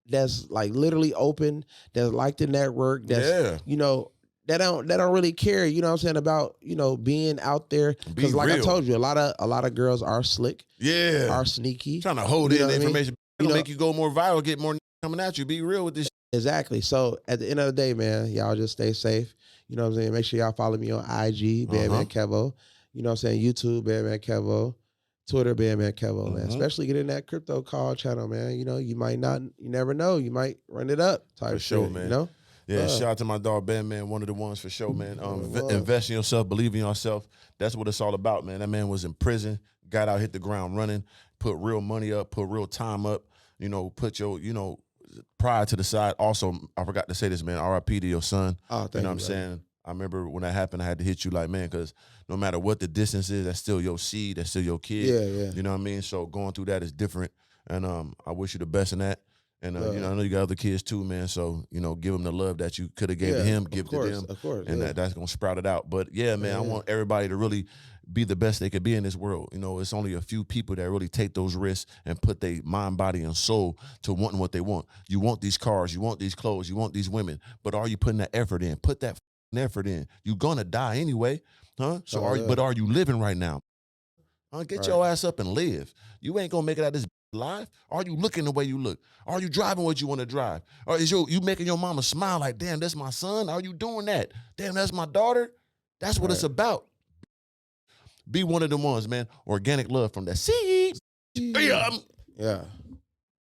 A: that's like literally open, that's like the network, that's, that don't really care, you know what I'm saying, about, being out there. Because like I told you, a lot of girls are slick.
B: Yeah.
A: Are sneaky.
B: Trying to hold in the information. It'll make you go more viral, get more coming at you. Be real with this.
A: Exactly. So at the end of the day, man, y'all just stay safe. You know what I'm saying? Make sure y'all follow me on IG, Badman Kevo. You know what I'm saying? YouTube, Badman Kevo. Twitter, Badman Kevo, man. Especially get in that crypto call channel, man. You might not, you never know. You might run it up type
B: for sure,
A: shit,
B: man. Yeah, shout out to my dog Badman, one of the ones for sure, man. Invest in yourself, believe in yourself. That's what it's all about, man. That man was in prison, got out, hit the ground running, put real money up, put real time up, put your, pride to the side. Also, I forgot to say this, man, RIP to your son.
A: Oh, thank
B: you know what I'm saying? I remember when that happened, I had to hit you like, man, because no matter what the distance is, that's still your seed, that's still your kid.
A: Yeah.
B: You know what I mean? So going through that is different. And I wish you the best in that. And, I know you got other kids too, man. So, give them the love that you could have gave to him, give to them.
A: Of course.
B: And that's going to sprout it out. But, yeah, man, I want everybody to really be the best they could be in this world. It's only a few people that really take those risks and put their mind, body, and soul to wanting what they want. You want these cars, you want these clothes, you want these women, but are you putting that effort in? Put that effort in. You're going to die anyway, huh? So are you living right now? Get your ass up and live. You ain't going to make it out of this life. Are you looking the way you look? Are you driving what you want to drive? Or is you making your mama smile like, damn, that's my son? Are you doing that? Damn, that's my daughter? That's what it's about. Be one of the ones, man. Organic love from the seed.
A: Yeah.